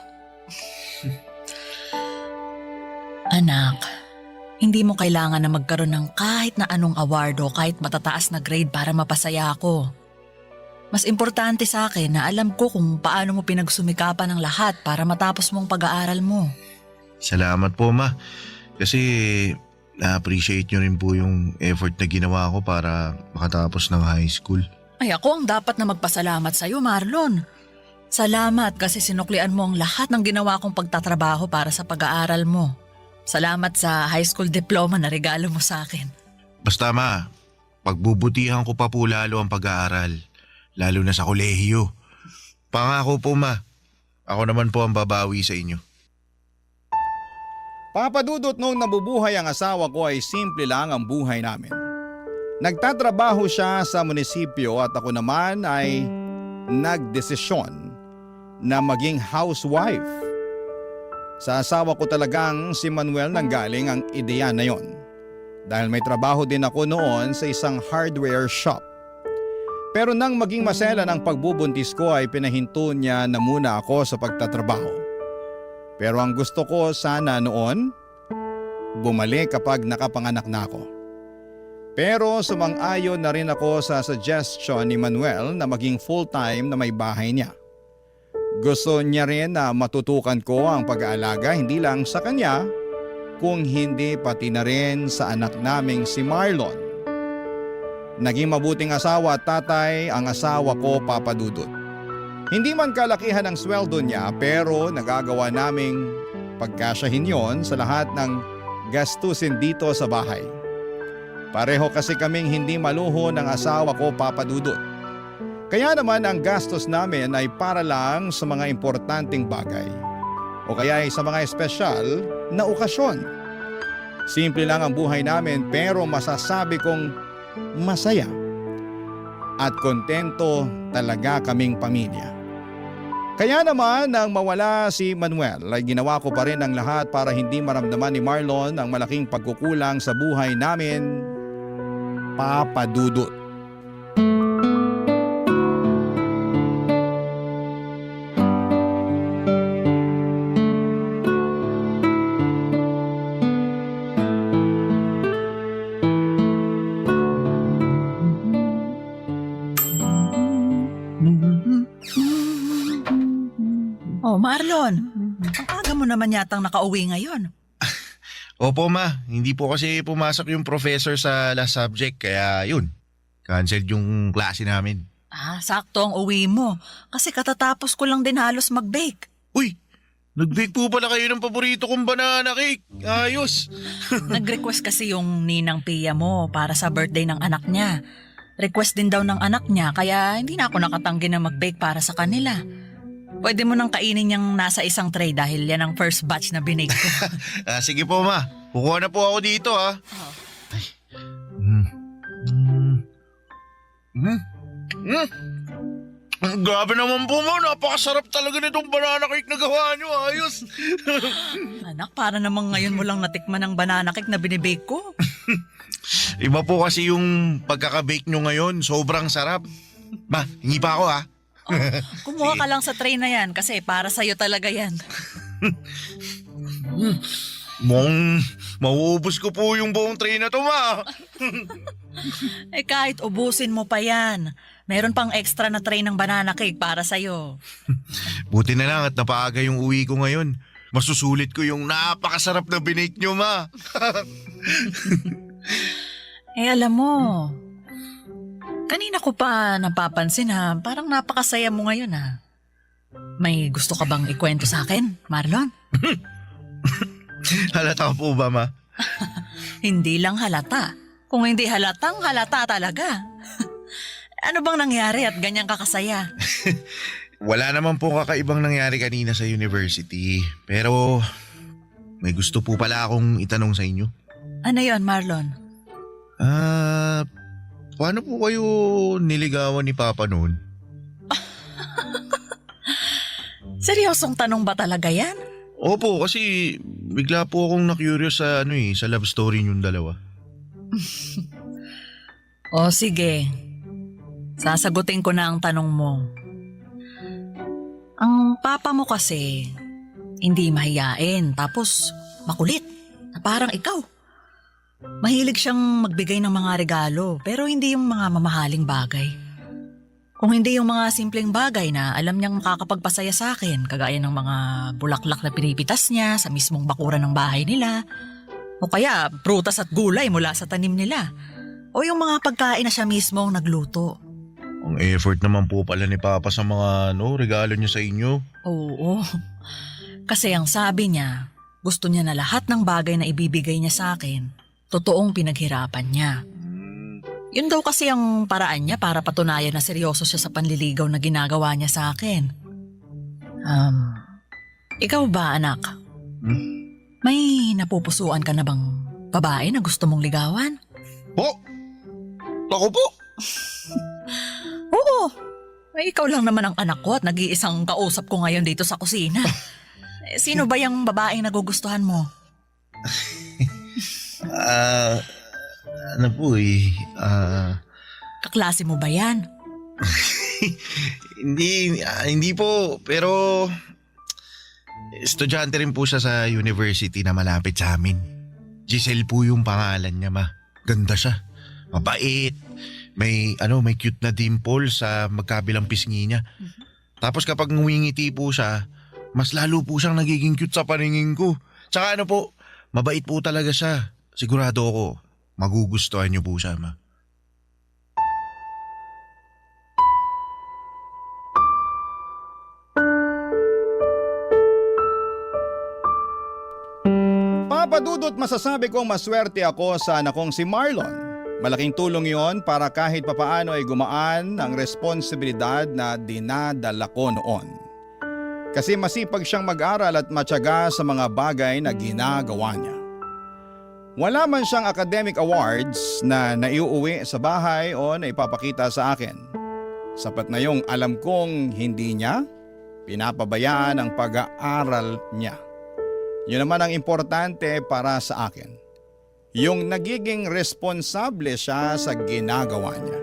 Anak, hindi mo kailangan na magkaroon ng kahit na anong award o kahit matataas na grade para mapasaya ako. Mas importante sa akin na alam ko kung paano mo pinagsumikapan ng lahat para matapos mong pag-aaral mo. Salamat po ma. Kasi na-appreciate nyo rin po yung effort na ginawa ko para makatapos ng high school. Ay ako ang dapat na magpasalamat sa iyo, Marlon. Salamat kasi sinuklian mo ang lahat ng ginawa kong pagtatrabaho para sa pag-aaral mo. Salamat sa high school diploma na regalo mo sa akin. Basta ma, pagbubutihan ko pa po lalo ang pag-aaral. Lalo na sa kolehiyo. Pangako po ma, ako naman po ang babawi sa inyo. Papadudot noong nabubuhay ang asawa ko ay simple lang ang buhay namin. Nagtatrabaho siya sa munisipyo at ako naman ay nagdesisyon na maging housewife. Sa asawa ko talagang si Manuel nanggaling ang ideya na yon. Dahil may trabaho din ako noon sa isang hardware shop. Pero nang maging masela ng pagbubuntis ko ay pinahinto niya na muna ako sa pagtatrabaho. Pero ang gusto ko sana noon, bumalik kapag nakapanganak na ako. Pero sumang-ayon na rin ako sa suggestion ni Manuel na maging full-time na may bahay niya. Gusto niya rin na matutukan ko ang pag-aalaga hindi lang sa kanya, kung hindi pati na rin sa anak naming si Marlon. Naging mabuting asawa at tatay ang asawa ko, Papa Dudut. Hindi man kalakihan ang sweldo niya pero nagagawa naming pagkasyahin yon sa lahat ng gastusin dito sa bahay. Pareho kasi kaming hindi maluho ng asawa ko, Papa Dudut. Kaya naman ang gastos namin ay para lang sa mga importanteng bagay o kaya ay sa mga espesyal na okasyon. Simple lang ang buhay namin pero masasabi kong masaya at kontento talaga kaming pamilya. Kaya naman nang mawala si Manuel ay ginawa ko pa rin ang lahat para hindi maramdaman ni Marlon ang malaking pagkukulang sa buhay namin, Papa Dudut. Oh, Marlon, ang aga mo naman yatang nakauwi ngayon. Opo ma, hindi po kasi pumasok yung professor sa last subject kaya yun, cancelled yung klase namin. Ah, sakto ang uwi mo. Kasi katatapos ko lang din halos mag-bake. Uy, nag-bake po pala kayo ng paborito kong banana cake. Ayos. Nag-request kasi yung ninang Pia mo para sa birthday ng anak niya. Request din daw ng anak niya kaya hindi na ako nakatanggi na mag-bake para sa kanila. Pwede mo nang kainin yung nasa isang tray dahil yan ang first batch na binake ko. Sige po ma, kukuha na po ako dito ha. Oh. Ay. Grabe naman po mo, napakasarap talaga nitong banana cake na gawa nyo, ayos. Anak, para namang ngayon mo lang natikman ang banana cake na binibake ko. Iba po kasi yung pagkaka-bake nyo ngayon, sobrang sarap. Ma, hingi pa ako ha. Kumuha ka lang sa tray na yan kasi para sa'yo talaga yan. Mauubos ko po yung buong tray na to, ma. Eh kahit ubusin mo pa yan, meron pang extra na tray ng banana cake para sa'yo. Buti na lang at napaaga yung uwi ko ngayon. Masusulit ko yung napakasarap na binake nyo, ma. Eh alam mo, kanina ko pa napapansin ha, parang napakasaya mo ngayon ha. May gusto ka bang ikwento sa akin, Marlon? Halata po ba, ma? Hindi lang halata. Kung hindi halatang halata talaga. Ano bang nangyari at ganyan kakasaya? Wala naman po kakaibang nangyari kanina sa university. Pero may gusto po pala akong itanong sa inyo. Ano yon, Marlon? Paano po kayo niligawan ni Papa noon? Seryosong tanong ba talaga yan? Opo, kasi bigla po akong na-curious sa sa love story niyong dalawa. O sige, sasagutin ko na ang tanong mo. Ang papa mo kasi, hindi mahiyain tapos makulit, na parang ikaw. Mahilig siyang magbigay ng mga regalo pero hindi yung mga mamahaling bagay. Kung hindi yung mga simpleng bagay na alam niyang makakapagpasaya sa akin, kagaya ng mga bulaklak na pinipitas niya sa mismong bakuran ng bahay nila, o kaya prutas at gulay mula sa tanim nila, o yung mga pagkain na siya mismong nagluto. Ang effort naman po pala ni Papa sa mga regalo niya sa inyo. Oo, kasi ang sabi niya, gusto niya na lahat ng bagay na ibibigay niya sa akin, totoong pinaghirapan niya. Yun daw kasi ang paraan niya para patunayan na seryoso siya sa panliligaw na ginagawa niya sa akin. Ikaw ba, anak? May napupusuan ka na bang babae na gusto mong ligawan? Po? Ako po? Oo. Ay, ikaw lang naman ang anak ko at nag-iisang kausap ko ngayon dito sa kusina. Sino ba yung babaeng nagugustuhan mo? Kaklase mo ba yan? Hindi po, pero estudyante rin po siya sa university na malapit sa amin. Giselle po yung pangalan niya, ma. Ganda siya. Mabait. May cute na dimple sa magkabilang pisngi niya. Tapos kapag ngumingiti po siya, mas lalo po siyang nagiging cute sa paningin ko. Tsaka mabait po talaga siya. Sigurado ako, magugustuhan niyo po siya, ma. Papadudot masasabi kong maswerte ako sa anak kong si Marlon. Malaking tulong yon para kahit papaano ay gumaan ang responsibilidad na dinadala ko noon. Kasi masipag siyang mag-aral at matyaga sa mga bagay na ginagawa niya. Wala man siyang academic awards na naiuuwi sa bahay o naipapakita sa akin. Sapat na yung alam kong hindi niya pinapabayaan ang pag-aaral niya. Yun naman ang importante para sa akin. Yung nagiging responsable siya sa ginagawa niya.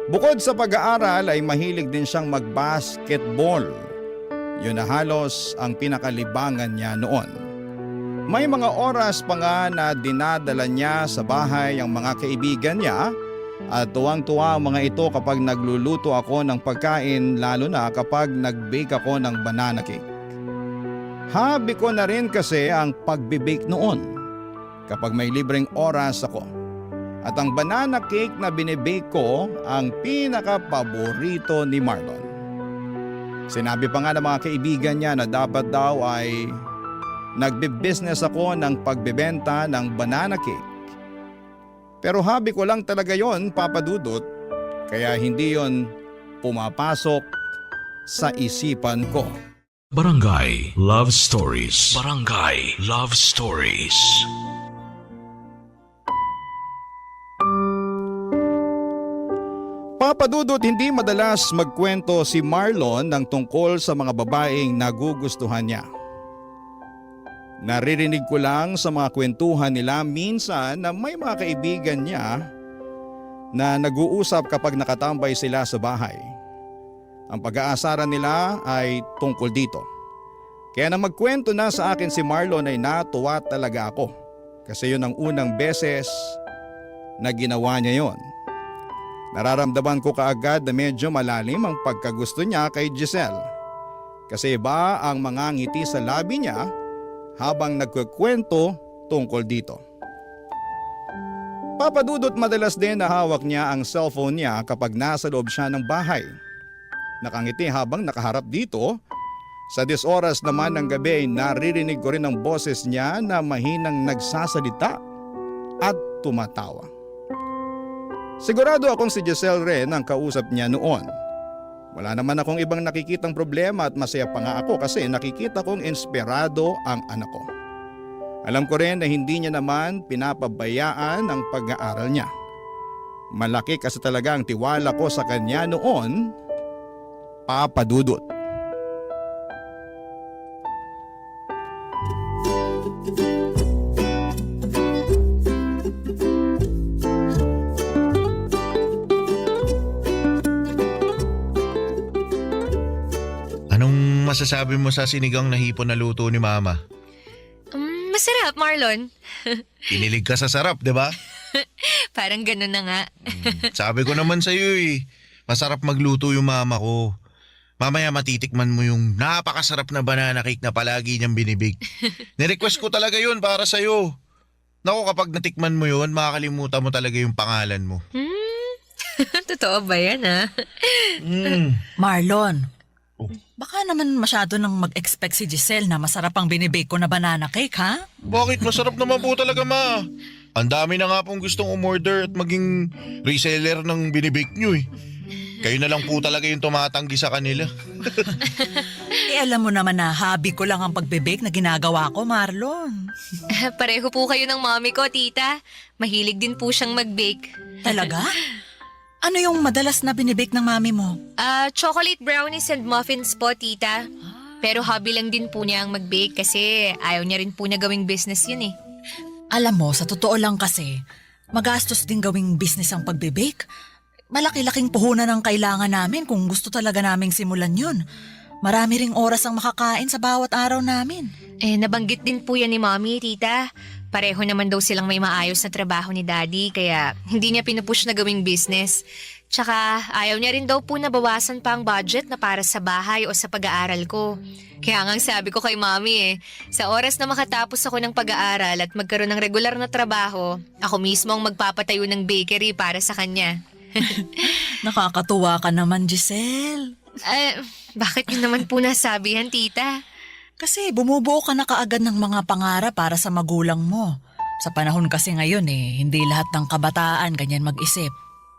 Bukod sa pag-aaral ay mahilig din siyang mag-basketball. Yun na halos ang pinakalibangan niya noon. May mga oras pa nga na dinadala niya sa bahay ang mga kaibigan niya at tuwang-tuwa ang mga ito kapag nagluluto ako ng pagkain, lalo na kapag nag-bake ako ng banana cake. Hobby ko na rin kasi ang pagbe-bake noon kapag may libreng oras ako. At ang banana cake na binibake ko ang pinaka-paborito ni Marlon. Sinabi pa nga ng mga kaibigan niya na dapat daw ay nagbe-business ako ng pagbebenta ng banana cake. Pero hobby ko lang talaga yon, Papa Dudut, kaya hindi yon pumapasok sa isipan ko. Barangay Love Stories. Barangay Love Stories. Papa Dudut, hindi madalas magkwento si Marlon ng tungkol sa mga babaeng nagugustuhan niya. Naririnig ko lang sa mga kwentuhan nila minsan na may mga kaibigan niya na nag-uusap kapag nakatambay sila sa bahay. Ang pag-aasaran nila ay tungkol dito. Kaya nang magkwento na sa akin si Marlon ay natuwa talaga ako. Kasi yun ang unang beses na ginawa niya yon. Nararamdaman ko kaagad na medyo malalim ang pagkagusto niya kay Giselle. Kasi iba ang mga ngiti sa labi niya habang nagkukwento tungkol dito. Papadudot madalas din na hawak niya ang cellphone niya kapag nasa loob siya ng bahay. Nakangiti habang nakaharap dito. Sa 10 oras naman ng gabi ay naririnig ko rin ang boses niya na mahinang nagsasalita at tumatawa. Sigurado akong si Giselle rin ang kausap niya noon. Wala naman akong ibang nakikitang problema at masaya pa nga ako kasi nakikita kong inspirado ang anak ko. Alam ko rin na hindi niya naman pinapabayaan ang pag-aaral niya. Malaki kasi talaga ang tiwala ko sa kanya noon, Papa Dudut. Anong masasabi mo sa sinigang na hipon na luto ni Mama? Masarap, Marlon. Kinilig ka sa sarap, di ba? Parang ganun na nga. Sabi ko naman sa'yo masarap magluto yung mama ko. Mamaya matitikman mo yung napakasarap na banana cake na palagi niyang binibig. Nirequest ko talaga yun para sa'yo. Naku, kapag natikman mo yun, makakalimutan mo talaga yung pangalan mo. Totoo ba yan, ha? Marlon, baka naman masyado nang mag-expect si Giselle na masarap ang binibake ko na banana cake, ha? Bakit? Masarap naman po talaga, Ma. Ang dami na nga pong gustong umorder at maging reseller ng binibake nyo Kayo na lang po talaga yung tumatanggi sa kanila. Alam mo naman na hobby ko lang ang pagbibake na ginagawa ko, Marlon. Pareho po kayo ng mommy ko, tita. Mahilig din po siyang mag-bake. Talaga? Ano yung madalas na binibake ng mami mo? Chocolate brownies and muffins po, tita. Pero hobby lang din po niya ang mag-bake kasi ayaw niya rin po niya gawing business yun eh. Alam mo, sa totoo lang kasi, magastos din gawing business ang pagbibake. Malaki-laking puhunan ang kailangan namin kung gusto talaga naming simulan yun. Marami ring oras ang makakain sa bawat araw namin. Nabanggit din po yan ni mommy, tita. Pareho naman daw silang may maayos na trabaho ni daddy kaya hindi niya pinupush na gawing business. Tsaka ayaw niya rin daw po na bawasan pa ang budget na para sa bahay o sa pag-aaral ko. Kaya nga sabi ko kay mommy sa oras na makatapos ako ng pag-aaral at magkaroon ng regular na trabaho, ako mismo ang magpapatayo ng bakery para sa kanya. Nakakatuwa ka naman, Giselle. Bakit yun naman po nasabihan, tita? Kasi bumubuo ka na kaagad ng mga pangarap para sa magulang mo. Sa panahon kasi ngayon hindi lahat ng kabataan ganyan mag-isip.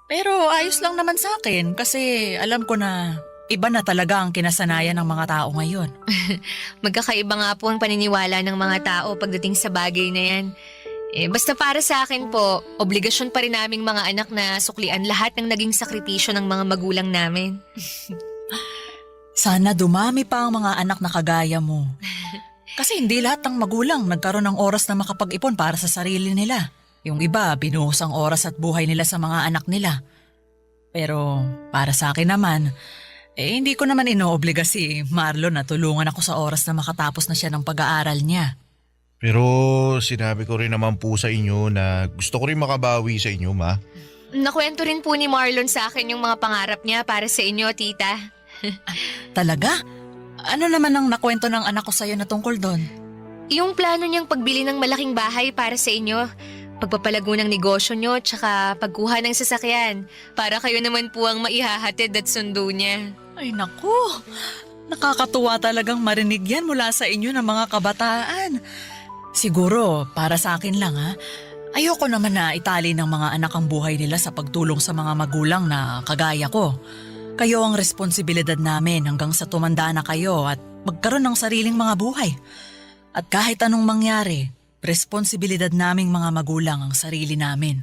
Pero ayos lang naman sa akin kasi alam ko na iba na talaga ang kinasanayan ng mga tao ngayon. Magkakaiba nga po ang paniniwala ng mga tao pagdating sa bagay na yan. Basta para sa akin po, obligasyon pa rin naming mga anak na suklian lahat ng naging sakripisyo ng mga magulang namin. Sana dumami pa ang mga anak na kagaya mo. Kasi hindi lahat ng magulang nagkaroon ng oras na makapag-ipon para sa sarili nila. Yung iba, binuhos ang oras at buhay nila sa mga anak nila. Pero para sa akin naman, hindi ko naman inoobliga si Marlon na tulungan ako sa oras na makatapos na siya ng pag-aaral niya. Pero sinabi ko rin naman po sa inyo na gusto ko rin makabawi sa inyo, Ma. Nakwento rin po ni Marlon sa akin yung mga pangarap niya para sa inyo, tita. Talaga? Ano naman ang nakwento ng anak ko sa'yo na tungkol doon? Yung plano niyang pagbili ng malaking bahay para sa inyo, pagpapalago ng negosyo niyo, tsaka pagkuha ng sasakyan, para kayo naman po ang maihahatid at sundo niya. Ay naku, nakakatuwa talagang marinig yan mula sa inyo ng mga kabataan. Siguro, para sa akin lang ayoko naman na itali ng mga anak ang buhay nila sa pagtulong sa mga magulang na kagaya ko. Kayo ang responsibilidad namin hanggang sa tumanda na kayo at magkaroon ng sariling mga buhay. At kahit anong mangyari, responsibilidad naming mga magulang ang sarili namin.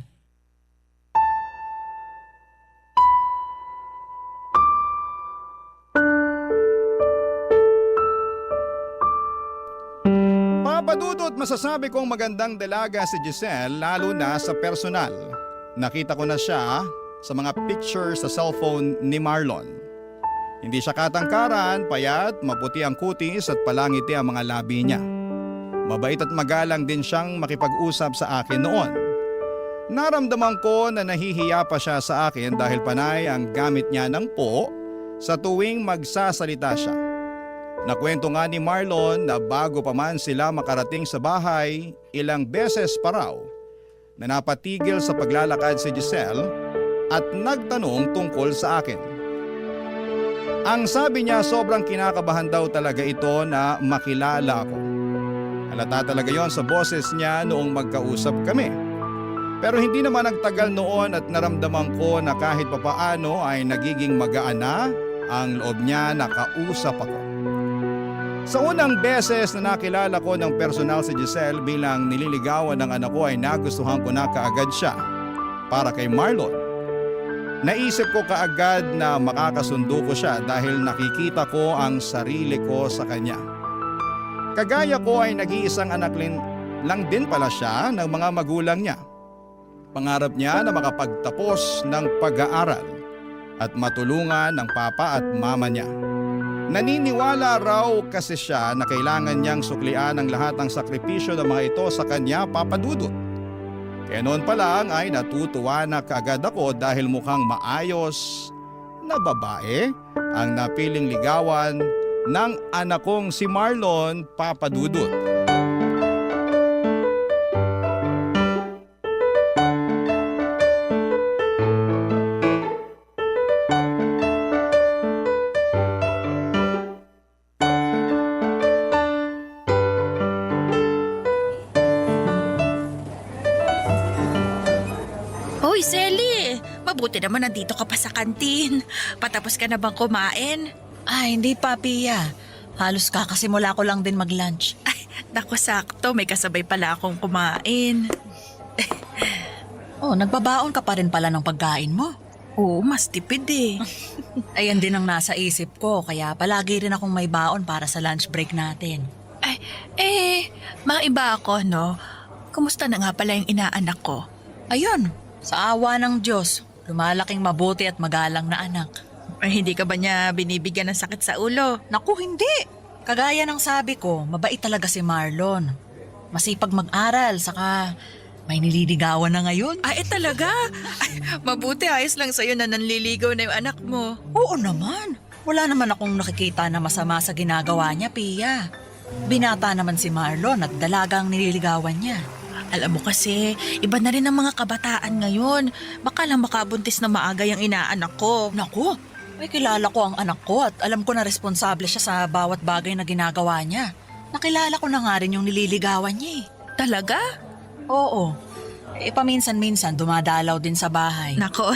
Papadudot masasabi kong magandang dalaga si Giselle lalo na sa personal. Nakita ko na siya sa mga pictures sa cellphone ni Marlon. Hindi siya katangkaran, payat, maputi ang kutis at palangiti ang mga labi niya. Mabait at magalang din siyang makipag-usap sa akin noon. Naramdaman ko na nahihiya pa siya sa akin dahil panay ang gamit niya ng po sa tuwing magsasalita siya. Nakwento nga ni Marlon na bago pa man sila makarating sa bahay, ilang beses pa raw na napatigil sa paglalakad si Giselle at nagtanong tungkol sa akin. Ang sabi niya sobrang kinakabahan daw talaga ito na makilala ako. Halata talaga yon sa boses niya noong magkausap kami. Pero hindi naman nagtagal noon at naramdaman ko na kahit papaano ay nagiging magaan na ang loob niya na kausap ako. Sa unang beses na nakilala ko ng personal si Giselle bilang nililigawan ng anak ko ay nagustuhan ko na kaagad siya. Para kay Marlon, naisip ko kaagad na makakasundo ko siya dahil nakikita ko ang sarili ko sa kanya. Kagaya ko ay nag-iisang anak lang din pala siya ng mga magulang niya. Pangarap niya na makapagtapos ng pag-aaral at matulungan ng papa at mama niya. Naniniwala raw kasi siya na kailangan niyang suklian ang lahat ng sakripisyo ng mga ito sa kanya, Papa Dudut. Kaya noon pa lang ay natutuwa na kaagad ako dahil mukhang maayos na babae ang napiling ligawan ng anak kong si Marlon, Papa Dudut. Hoy, Selly! Mabuti naman nandito ka pa sa kantin. Patapos ka na bang kumain? Ay, hindi pa, Pia. Halos kakasimula ko lang din mag-lunch. Ay, naku sakto. May kasabay pala akong kumain. Oh, nagbabaon ka pa rin pala ng pagkain mo. Oo, mas tipid eh. Ayan din ang nasa isip ko, kaya palagi rin akong may baon para sa lunch break natin. Maiba ako, no? Kumusta na nga pala yung inaanak ko? Ayun, sa awa ng Diyos, lumalaking mabuti at magalang na anak. Ay, hindi ka ba niya binibigyan ng sakit sa ulo? Naku, hindi. Kagaya ng sabi ko, mabait talaga si Marlon. Masipag mag-aral, saka may nililigawan na ngayon. Ay, talaga? Ay, mabuti ayos lang sa'yo na nanliligaw na yung anak mo. Oo naman. Wala naman akong nakikita na masama sa ginagawa niya, Pia. Binata naman si Marlon at dalagang nililigawan niya. Alam mo kasi, iba na rin ang mga kabataan ngayon. Baka lang makabuntis na maaga yung inaanak ko. Naku, may kilala ko ang anak ko at alam ko na responsable siya sa bawat bagay na ginagawa niya. Nakilala ko na nga rin yung nililigawan niya eh. Talaga? Oo. Paminsan-minsan dumadalaw din sa bahay. Nako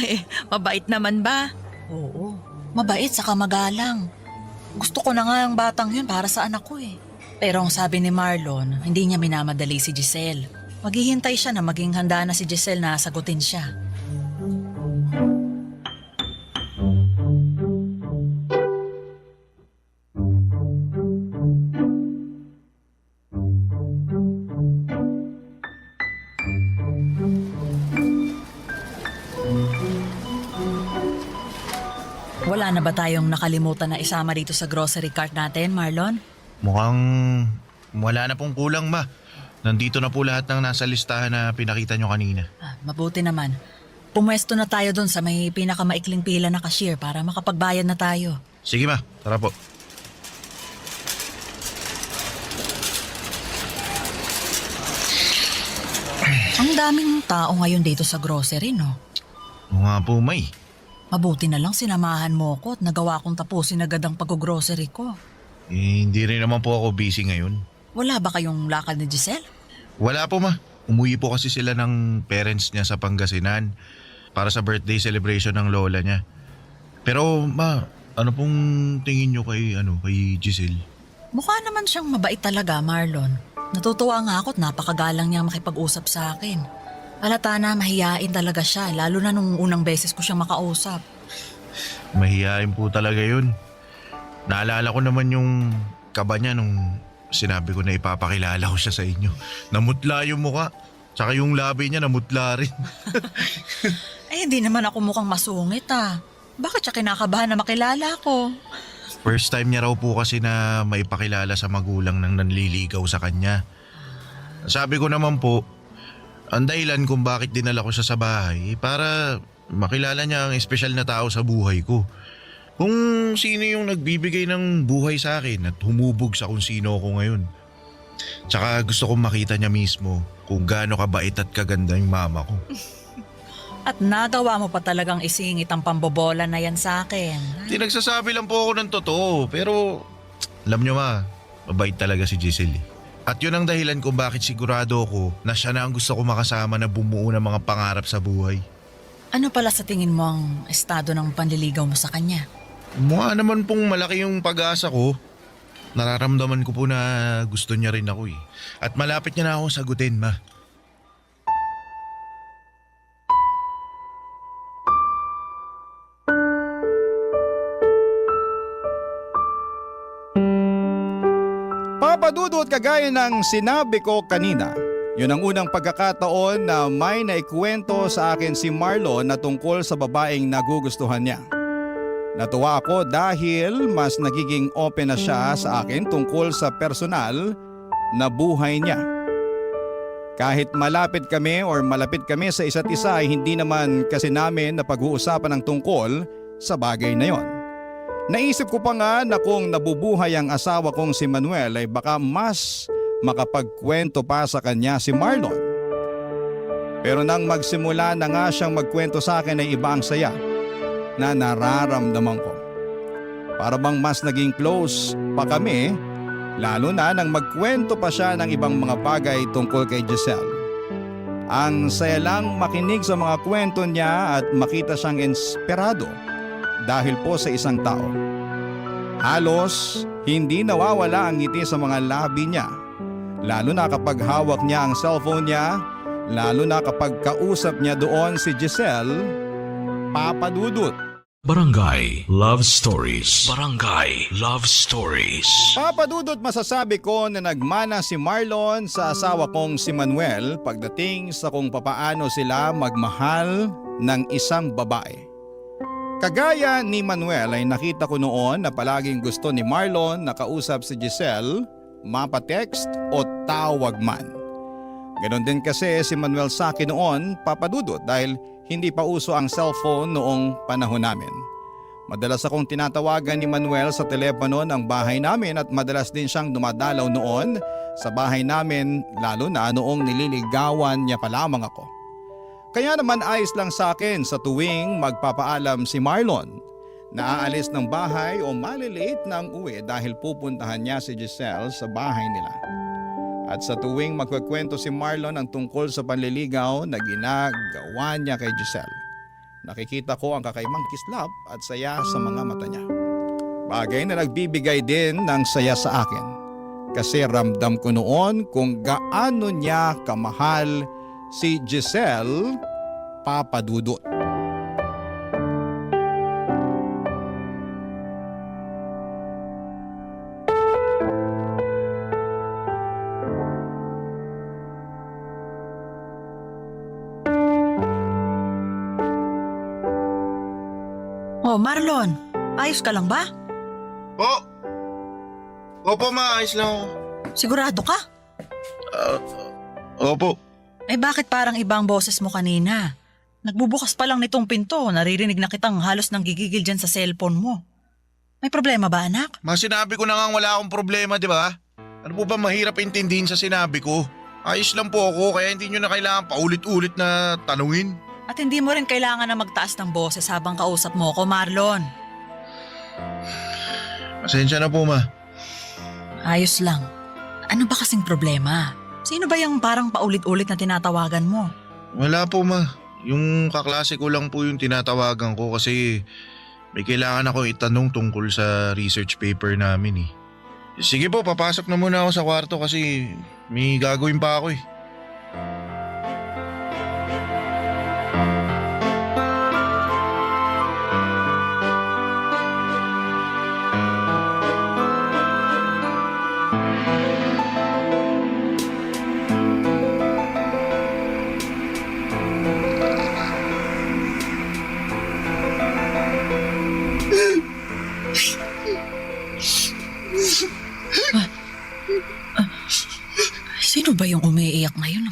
mabait naman ba? Oo, mabait saka magalang. Gusto ko na nga ang batang yun para sa anak ko eh. Pero ang sabi ni Marlon, hindi niya minamadali si Giselle. Maghihintay siya na maging handa na si Giselle na sagutin siya. Wala na ba tayong nakalimutan na isama dito sa grocery cart natin, Marlon? Mukhang wala na pong kulang, ma. Nandito na po lahat ng nasa listahan na pinakita nyo kanina. Mabuti naman. Pumwesto na tayo doon sa may pinakamaikling pila na cashier para makapagbayad na tayo. Sige, ma. Tara po. Ang daming tao ngayon dito sa grocery, no? Oo nga po, may. Mabuti na lang sinamahan mo ko at nagawa kong tapusin agad ang pag-grocery ko. Hindi rin naman po ako busy ngayon. Wala ba kayong lakad ni Giselle? Wala po, ma. Umuwi po kasi sila ng parents niya sa Pangasinan para sa birthday celebration ng lola niya. Pero, ma, ano pong tingin nyo kay Giselle? Mukha naman siyang mabait talaga, Marlon. Natutuwa nga ako at napakagalang niya makipag-usap sa akin. Halata na mahiyain talaga siya, lalo na nung unang beses ko siyang makausap. Mahihain po talaga yun. Naalala ko naman yung kaba niya nung sinabi ko na ipapakilala ko siya sa inyo. Namutla yung mukha. Tsaka yung labi niya namutla rin. Ay, hindi naman ako mukhang masungit ah. Bakit siya kinakabahan na makilala ko? First time niya raw po kasi na maipakilala sa magulang ng nanliligaw sa kanya. Sabi ko naman po, ang dahilan kung bakit dinala ko siya sa bahay para makilala niya ang espesyal na tao sa buhay ko. Kung sino yung nagbibigay ng buhay sa akin at humubog sa kung sino ako ngayon. Tsaka gusto kong makita niya mismo kung gaano kabait at kaganda yung mama ko. At nagawa mo pa talagang isingit ang pambobola na yan sa akin. Nagsasabi lang po ako ng totoo pero alam niyo mabait talaga si Giselle. At yun ang dahilan kung bakit sigurado ako na siya na ang gusto ko makasama na bumuo ng mga pangarap sa buhay. Ano pala sa tingin mo ang estado ng panliligaw mo sa kanya? Mukha naman pong malaki yung pag-asa ko. Nararamdaman ko po na gusto niya rin ako eh. At malapit niya na ako sagutin, ma. Papa Dudut, kagaya ng sinabi ko kanina, yun ang unang pagkakataon na may naikwento sa akin si Marlon na tungkol sa babaeng nagugustuhan niya. Natuwa ako dahil mas nagiging open na siya sa akin tungkol sa personal na buhay niya. Kahit malapit kami sa isa't isa ay hindi naman kasi namin na pag-uusapan ng tungkol sa bagay na yon. Naisip ko pa nga na kung nabubuhay ang asawa kong si Manuel ay baka mas makapagkwento pa sa kanya si Marlon. Pero nang magsimula na nga siyang magkwento sa akin ay iba ang saya na nararamdaman ko. Para bang mas naging close pa kami, lalo na nang magkwento pa siya ng ibang mga bagay tungkol kay Giselle. Ang saya lang makinig sa mga kwento niya at makita siyang inspirado dahil po sa isang tao. Halos hindi nawawala ang ngiti sa mga labi niya, lalo na kapag hawak niya ang cellphone niya, lalo na kapag kausap niya doon si Giselle. Papa Dudut. Barangay Love Stories. Barangay Love Stories. Papa Dudut, masasabi ko na nagmana si Marlon sa asawa kong si Manuel pagdating sa kung papaano sila magmahal ng isang babae. Kagaya ni Manuel ay nakita ko noon na palaging gusto ni Marlon na kausap si Giselle, mapatext o tawag man. Ganon din kasi si Manuel sa akin noon, Papa Dudut, dahil hindi pa uso ang cellphone noong panahon namin. Madalas akong tinatawagan ni Manuel sa telepono ng bahay namin at madalas din siyang dumadalaw noon sa bahay namin, lalo na noong nililigawan niya pa lamang ako. Kaya naman ayos lang sa akin sa tuwing magpapaalam si Marlon na aalis ng bahay o malilate na ang uwi dahil pupuntahan niya si Giselle sa bahay nila. At sa tuwing magkukwento si Marlon ang tungkol sa panliligaw na ginagawa niya kay Giselle, nakikita ko ang kakaibang kislap at saya sa mga mata niya. Bagay na nagbibigay din ng saya sa akin kasi ramdam ko noon kung gaano niya kamahal si Giselle, Papa Dudut. Oh, Marlon, ayos ka lang ba? Opo, maayos lang ako. Sigurado ka? Opo. Eh bakit parang ibang boses mo kanina? Nagbubukas pa lang nitong pinto, naririnig na kitang halos nanggigigil dyan sa cellphone mo. May problema ba, anak? Sinabi ko na nga wala akong problema, di ba? Ano po ba mahirap intindihin sa sinabi ko? Ayos lang po ako kaya hindi nyo na kailangan paulit-ulit na tanungin. At hindi mo rin kailangan na magtaas ng boses habang kausap mo ko, Marlon. Pasensya na po, ma. Ayos lang. Ano ba kasing problema? Sino ba yung parang paulit-ulit na tinatawagan mo? Wala po, ma. Yung kaklase ko lang po yung tinatawagan ko kasi may kailangan ako itanong tungkol sa research paper namin eh. Sige po, papasok na muna ako sa kwarto kasi may gagawin pa ako eh.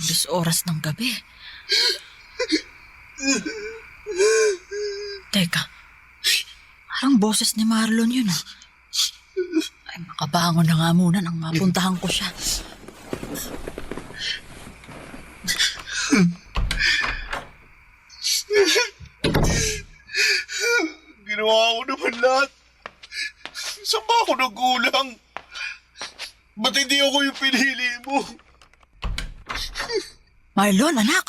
10 oras ng gabi. Teka, parang boses ni Marlon yun ah. Ay, makabangon na nga muna nang mapuntahan ko siya. Ginawa ko naman lahat. Saan ba ako nagkulang? Ba't hindi ako yung pinili mo? Marlon, anak!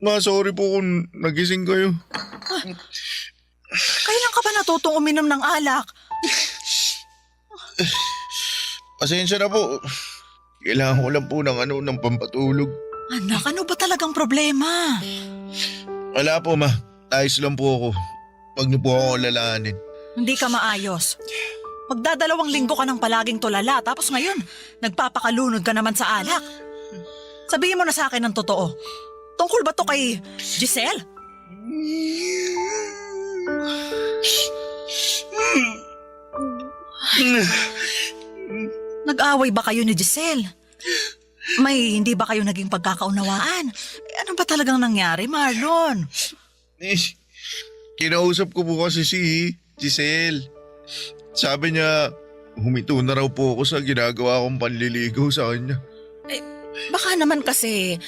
Ma, sorry po kung nagising kayo. Kailan ka ba natutong uminom ng alak? Pasensya na po. Kailangan ko lang po ng pampatulog. Anak, ano ba talagang problema? Wala po, ma. Ayos lang po ako. Huwag niyo po ako lalahanin. Hindi ka maayos. Magdadalawang linggo ka nang palaging tulala, tapos ngayon, nagpapakalunod ka naman sa alak. Sabihin mo na sa akin ng totoo. Tungkol ba to kay Giselle? Nag-away ba kayo ni Giselle? May hindi ba kayo naging pagkakaunawaan? Ano ba talagang nangyari, Marlon? Kinausap ko po kasi si Giselle. Sabi niya, humito na raw po ako sa ginagawa kong panliligaw sa kanya. Baka naman kasi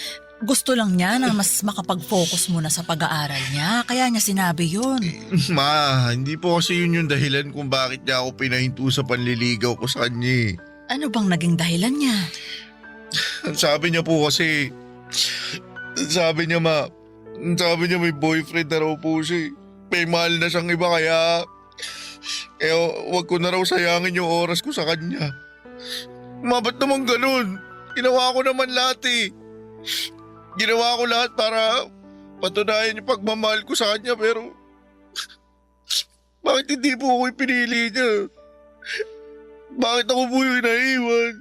gusto lang niya na mas makapag-focus muna sa pag-aaral niya. Kaya niya sinabi yun. Ma, hindi po kasi yun yung dahilan kung bakit niya ako pinahinto sa panliligaw ko sa kanya. Ano bang naging dahilan niya? Sabi niya po kasi, sabi niya may boyfriend na raw po siya. May mahal na siyang iba kaya wag ko na raw sayangin yung oras ko sa kanya. Ma, ba't naman ganun? Ginawa ko naman lahat eh. Ginawa ko lahat para patunayan yung pagmamahal ko sa kanya pero bakit hindi po ako pinili niya? Bakit ako po yung naiwan?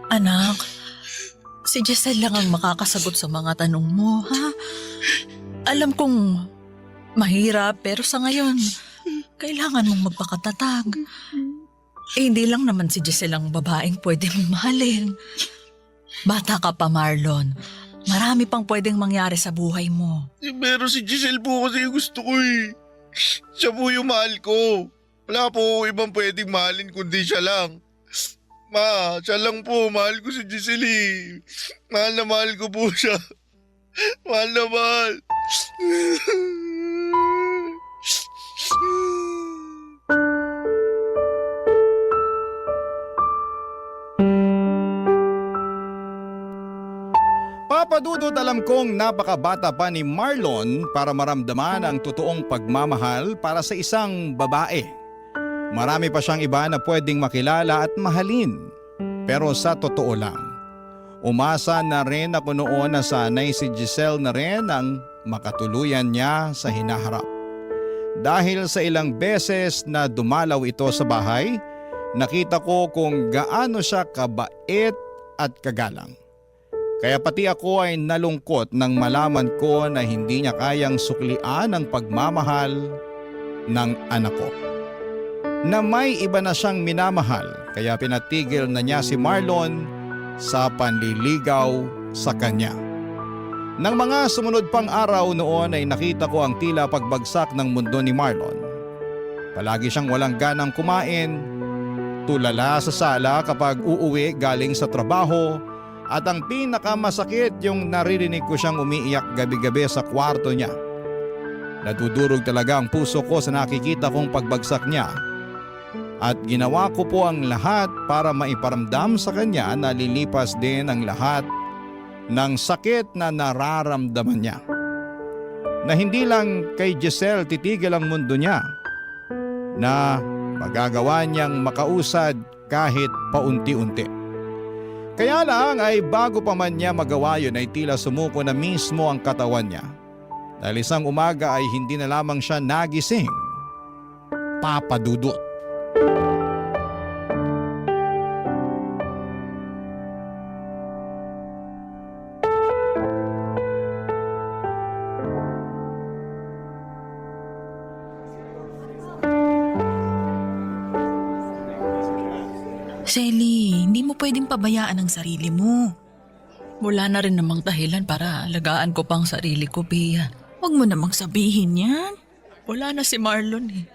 Anak, si Giselle lang ang makakasagot sa mga tanong mo, ha? Alam kong mahirap pero sa ngayon, kailangan mong magpakatatag. Hindi lang naman si Giselle ang babaeng pwede mong mahalin. Bata ka pa, Marlon. Marami pang pwedeng mangyari sa buhay mo. Pero si Giselle po kasi yung gusto ko eh. Siya po yung mahal ko. Wala po ibang pwedeng mahalin kundi siya lang. Ma, siya lang po. Mahal ko si Giselle eh. Mahal na mahal ko po siya. Mahal na mahal. Papadudot, alam kong napakabata pa ni Marlon para maramdaman ang totoong pagmamahal para sa isang babae. Marami pa siyang iba na pwedeng makilala at mahalin. Pero sa totoo lang, umasa na rin ako noon na sanay si Giselle na rin ang makatuluyan niya sa hinaharap. Dahil sa ilang beses na dumalaw ito sa bahay, nakita ko kung gaano siya kabait at kagalang. Kaya pati ako ay nalungkot nang malaman ko na hindi niya kayang suklian ang pagmamahal ng anak ko. Na may iba na siyang minamahal kaya pinatigil na niya si Marlon sa panliligaw sa kanya. Nang mga sumunod pang araw noon ay nakita ko ang tila pagbagsak ng mundo ni Marlon. Palagi siyang walang ganang kumain, tulala sa sala kapag uuwi galing sa trabaho, at ang pinakamasakit yung naririnig ko siyang umiiyak gabi-gabi sa kwarto niya. Nadudurog talaga ang puso ko sa nakikita kong pagbagsak niya. At ginawa ko po ang lahat para maiparamdam sa kanya na lilipas din ang lahat ng sakit na nararamdaman niya. Na hindi lang kay Giselle titigil ang mundo niya, na magagawa niyang makausad kahit paunti-unti. Kaya lang ay bago pa man niya magawa yun ay tila sumuko na mismo ang katawan niya. Dahil isang umaga ay hindi na lamang siya nagising. Papadudot. Selly, hindi mo pwedeng pabayaan ang sarili mo. Wala na rin namang dahilan para alagaan ko pang sarili ko, Pia. Huwag mo namang sabihin yan. Wala na si Marlon eh.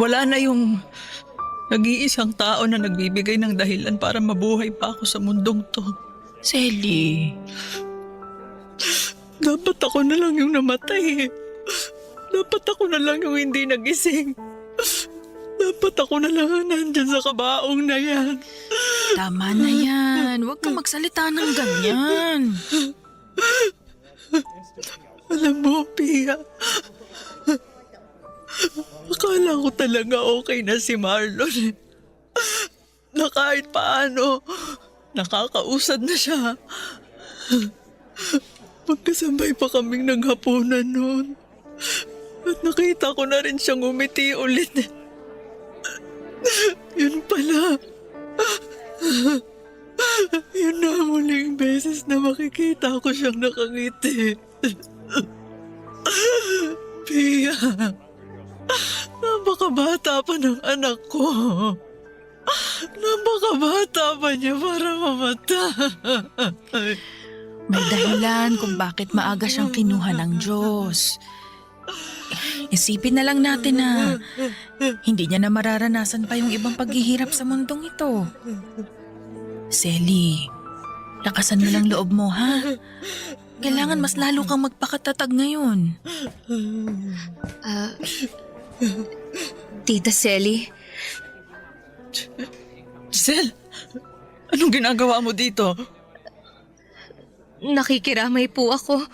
Wala na yung nag-iisang tao na nagbibigay ng dahilan para mabuhay pa ako sa mundong to. Selly, dapat ako na lang yung namatay eh. Dapat ako na lang yung hindi nagising. Dapat ako na lang ang nandyan sa kabaong na yan. Tama na yan. Huwag ka magsalita ng ganyan. Alam mo, Pia, akala ko talaga okay na si Marlon. Na kahit paano, nakakausad na siya. Magkasabay pa kaming naghapunan noon. At nakita ko na rin siyang umiti ulit. Yun pala. Yun na ang huling beses na makikita ko siyang nakangiti. Pia, napakabata pa ng anak ko. Napakabata pa niya para mamatay. May dahilan kung bakit maaga siyang kinuha ng Diyos. Isipin na lang natin na hindi niya na mararanasan pa yung ibang paghihirap sa mundong ito. Selly, lakasan mo lang loob mo, ha? Kailangan mas lalo kang magpakatatag ngayon. Tita Selly, Giselle, anong ginagawa mo dito? nakikiramay po ako.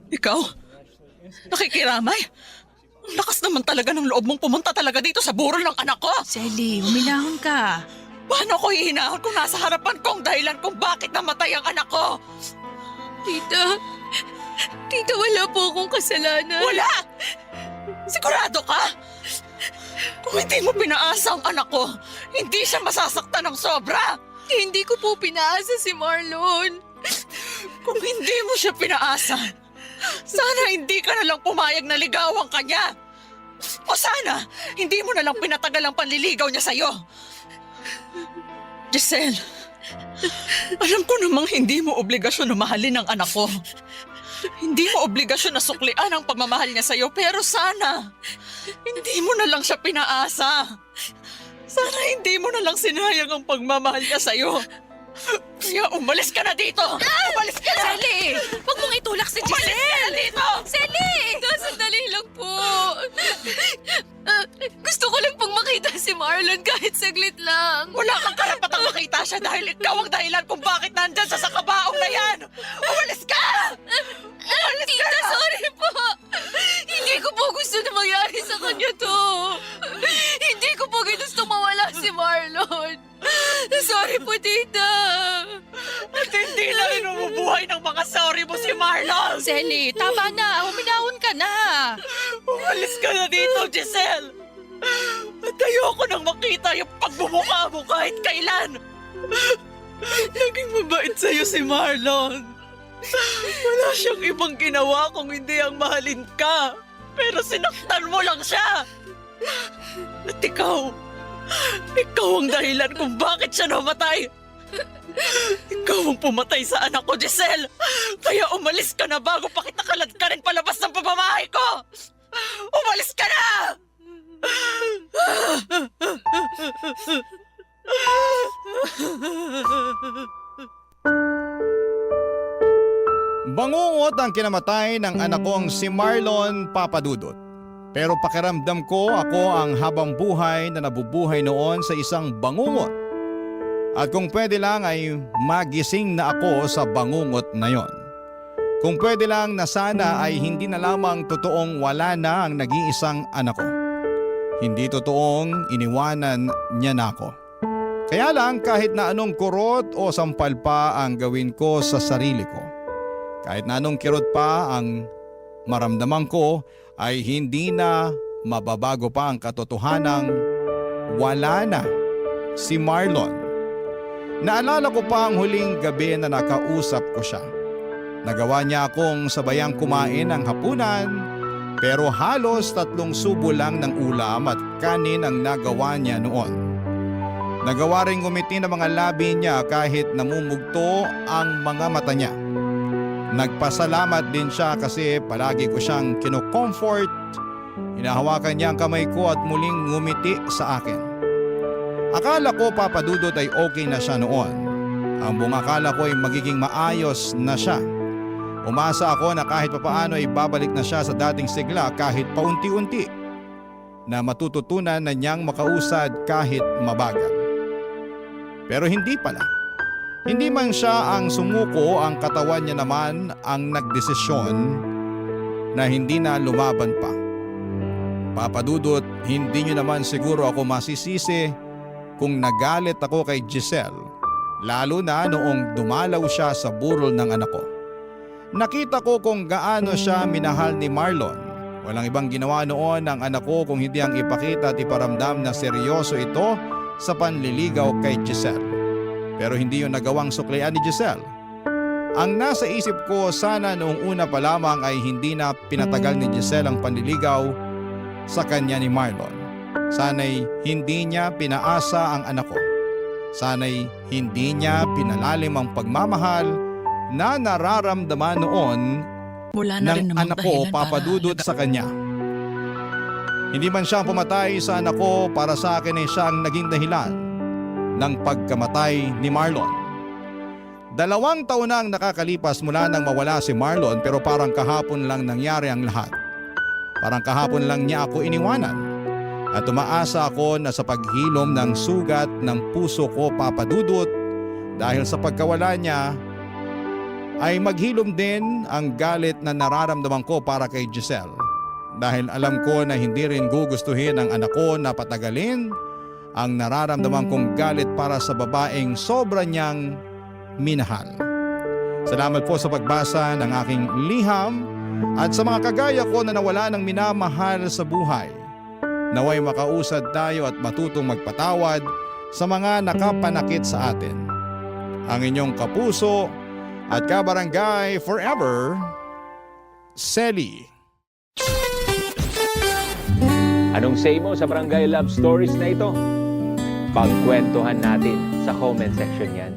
Ikaw? Nakikiramay? Ang lakas naman talaga ng loob mong pumunta talaga dito sa burol ng anak ko. Selly, uminahon ka. Paano ko hihinahon kung nasa harapan kong dahilan kung bakit namatay ang anak ko? Tita, wala po akong kasalanan. Wala! Sigurado ka? Kung hindi mo pinaasa ang anak ko, hindi siya masasaktan ng sobra. Hindi ko po pinaasa si Marlon. Kung hindi mo siya pinaasa, sana hindi ka na lang pumayag na ligawan ka niya. O sana, hindi mo na lang pinatagal ang panliligaw niya sa'yo. Giselle, alam ko namang hindi mo obligasyon na mahalin ang anak ko. Hindi mo obligasyon na suklian ang pagmamahal niya sa'yo, pero sana, hindi mo na lang siya pinaasa. Sana hindi mo na lang sinayang ang pagmamahal niya sa'yo. Kaya umalis ka na dito! Umalis ka na! Selly, huwag mong itulak si Umalis ka Giselle. na dito! Selly! Sandali lang po. Gusto ko lang pong makita si Marlon kahit saglit lang. Wala kang karapatang makita siya dahil ikaw ang dahilan kung bakit nandyan siya sa kabaong na yan! Umalis ka! Umalis ka Tita, na! sorry po. Hindi ko po gusto na mangyari sa kanya to. Hindi ko po gusto mawala si Marlon. Sorry po, Tita. At hindi na rin umubuhay ng mga sorry mo si Marlon! Selly, tama na. Huminahon ka na. Umalis ka na dito, Giselle! At ayoko nang makita yung pagbumukha mo kahit kailan! Naging mabait sa'yo si Marlon. Wala siyang ibang ginawa kung hindi ang mahalin ka. Pero sinaktan mo lang siya. At ikaw ang dahilan kung bakit siya namatay. Ikaw ang pumatay sa anak ko, Giselle. Kaya umalis ka na bago pa kita kalad ka rin palabas ng pamamahay ko. Umalis ka na! Bangungot ang kinamatay ng anak kong si Marlon Papadudot. Pero pakiramdam ko ako ang habang buhay na nabubuhay noon sa isang bangungot. At kung pwede lang ay magising na ako sa bangungot na yon. Kung pwede lang na sana ay hindi na lamang totoong wala na ang nag-iisang anak ko. Hindi totoong iniwanan niya na ako. Kaya lang kahit na anong kurot o sampal pa ang gawin ko sa sarili ko. Kahit na anong kirot pa ang maramdaman ko ay hindi na mababago pa ang katotohanang wala na si Marlon. Naalala ko pa ang huling gabi na nakausap ko siya. Nagawa niya akong sabayang kumain ng hapunan pero halos 3 subo lang ng ulam at kanin ang nagawa niya noon. Nagawa rin ngumiti ng mga labi niya kahit namumugto ang mga mata niya. Nagpasalamat din siya kasi palagi ko siyang kino-comfort. Hinahawakan niya ang kamay ko at muling ngumiti sa akin. Akala ko Papa Dudut ay okay na siya noon. Ang buong akala ko ay magiging maayos na siya. Umasa ako na kahit papaano ay babalik na siya sa dating sigla kahit paunti-unti. Na matututunan na niyang makausad kahit mabagal. Pero hindi pala. Hindi man siya ang sumuko, ang katawan niya naman ang nagdesisyon na hindi na lumaban pa. Papa Dudut, hindi niyo naman siguro ako masisisi kung nagalit ako kay Giselle, lalo na noong dumalaw siya sa burol ng anak ko. Nakita ko kung gaano siya minahal ni Marlon. Walang ibang ginawa noon ng anak ko kung hindi ang ipakita at iparamdam na seryoso ito sa panliligaw kay Giselle. Pero hindi yun nagawang suklian ni Giselle. Ang nasa isip ko sana noong una pa lamang ay hindi na pinatagal ni Giselle ang panliligaw sa kanya ni Marlon. Sana'y hindi niya pinaasa ang anak ko. Sana'y hindi niya pinalalim ang pagmamahal na nararamdaman noon Wala na rin ng namang anak ko, dahilan Papa para Dudut, sa kanya. Hindi man siyang pumatay sa anak ko, para sa akin ay siyang naging dahilan ng pagkamatay ni Marlon. 2 taon na ang nakakalipas mula nang mawala si Marlon, pero parang kahapon lang nangyari ang lahat. Parang kahapon lang niya ako iniwanan. At umaasa ako na sa paghilom ng sugat ng puso ko, Papa Dudut, dahil sa pagkawala niya, ay maghilom din ang galit na nararamdaman ko para kay Giselle. Dahil alam ko na hindi rin gugustuhin ng anak ko na patagalin ang nararamdaman kong galit para sa babaeng sobra niyang minahal. Salamat po sa pagbasa ng aking liham at sa mga kagaya ko na nawala ng minamahal sa buhay. Naway makausad tayo at matutong magpatawad sa mga nakapanakit sa atin. Ang inyong kapuso at kabarangay forever, Selly. Anong say mo sa Barangay Love Stories na ito? Pagkwentuhan natin sa comment section yan.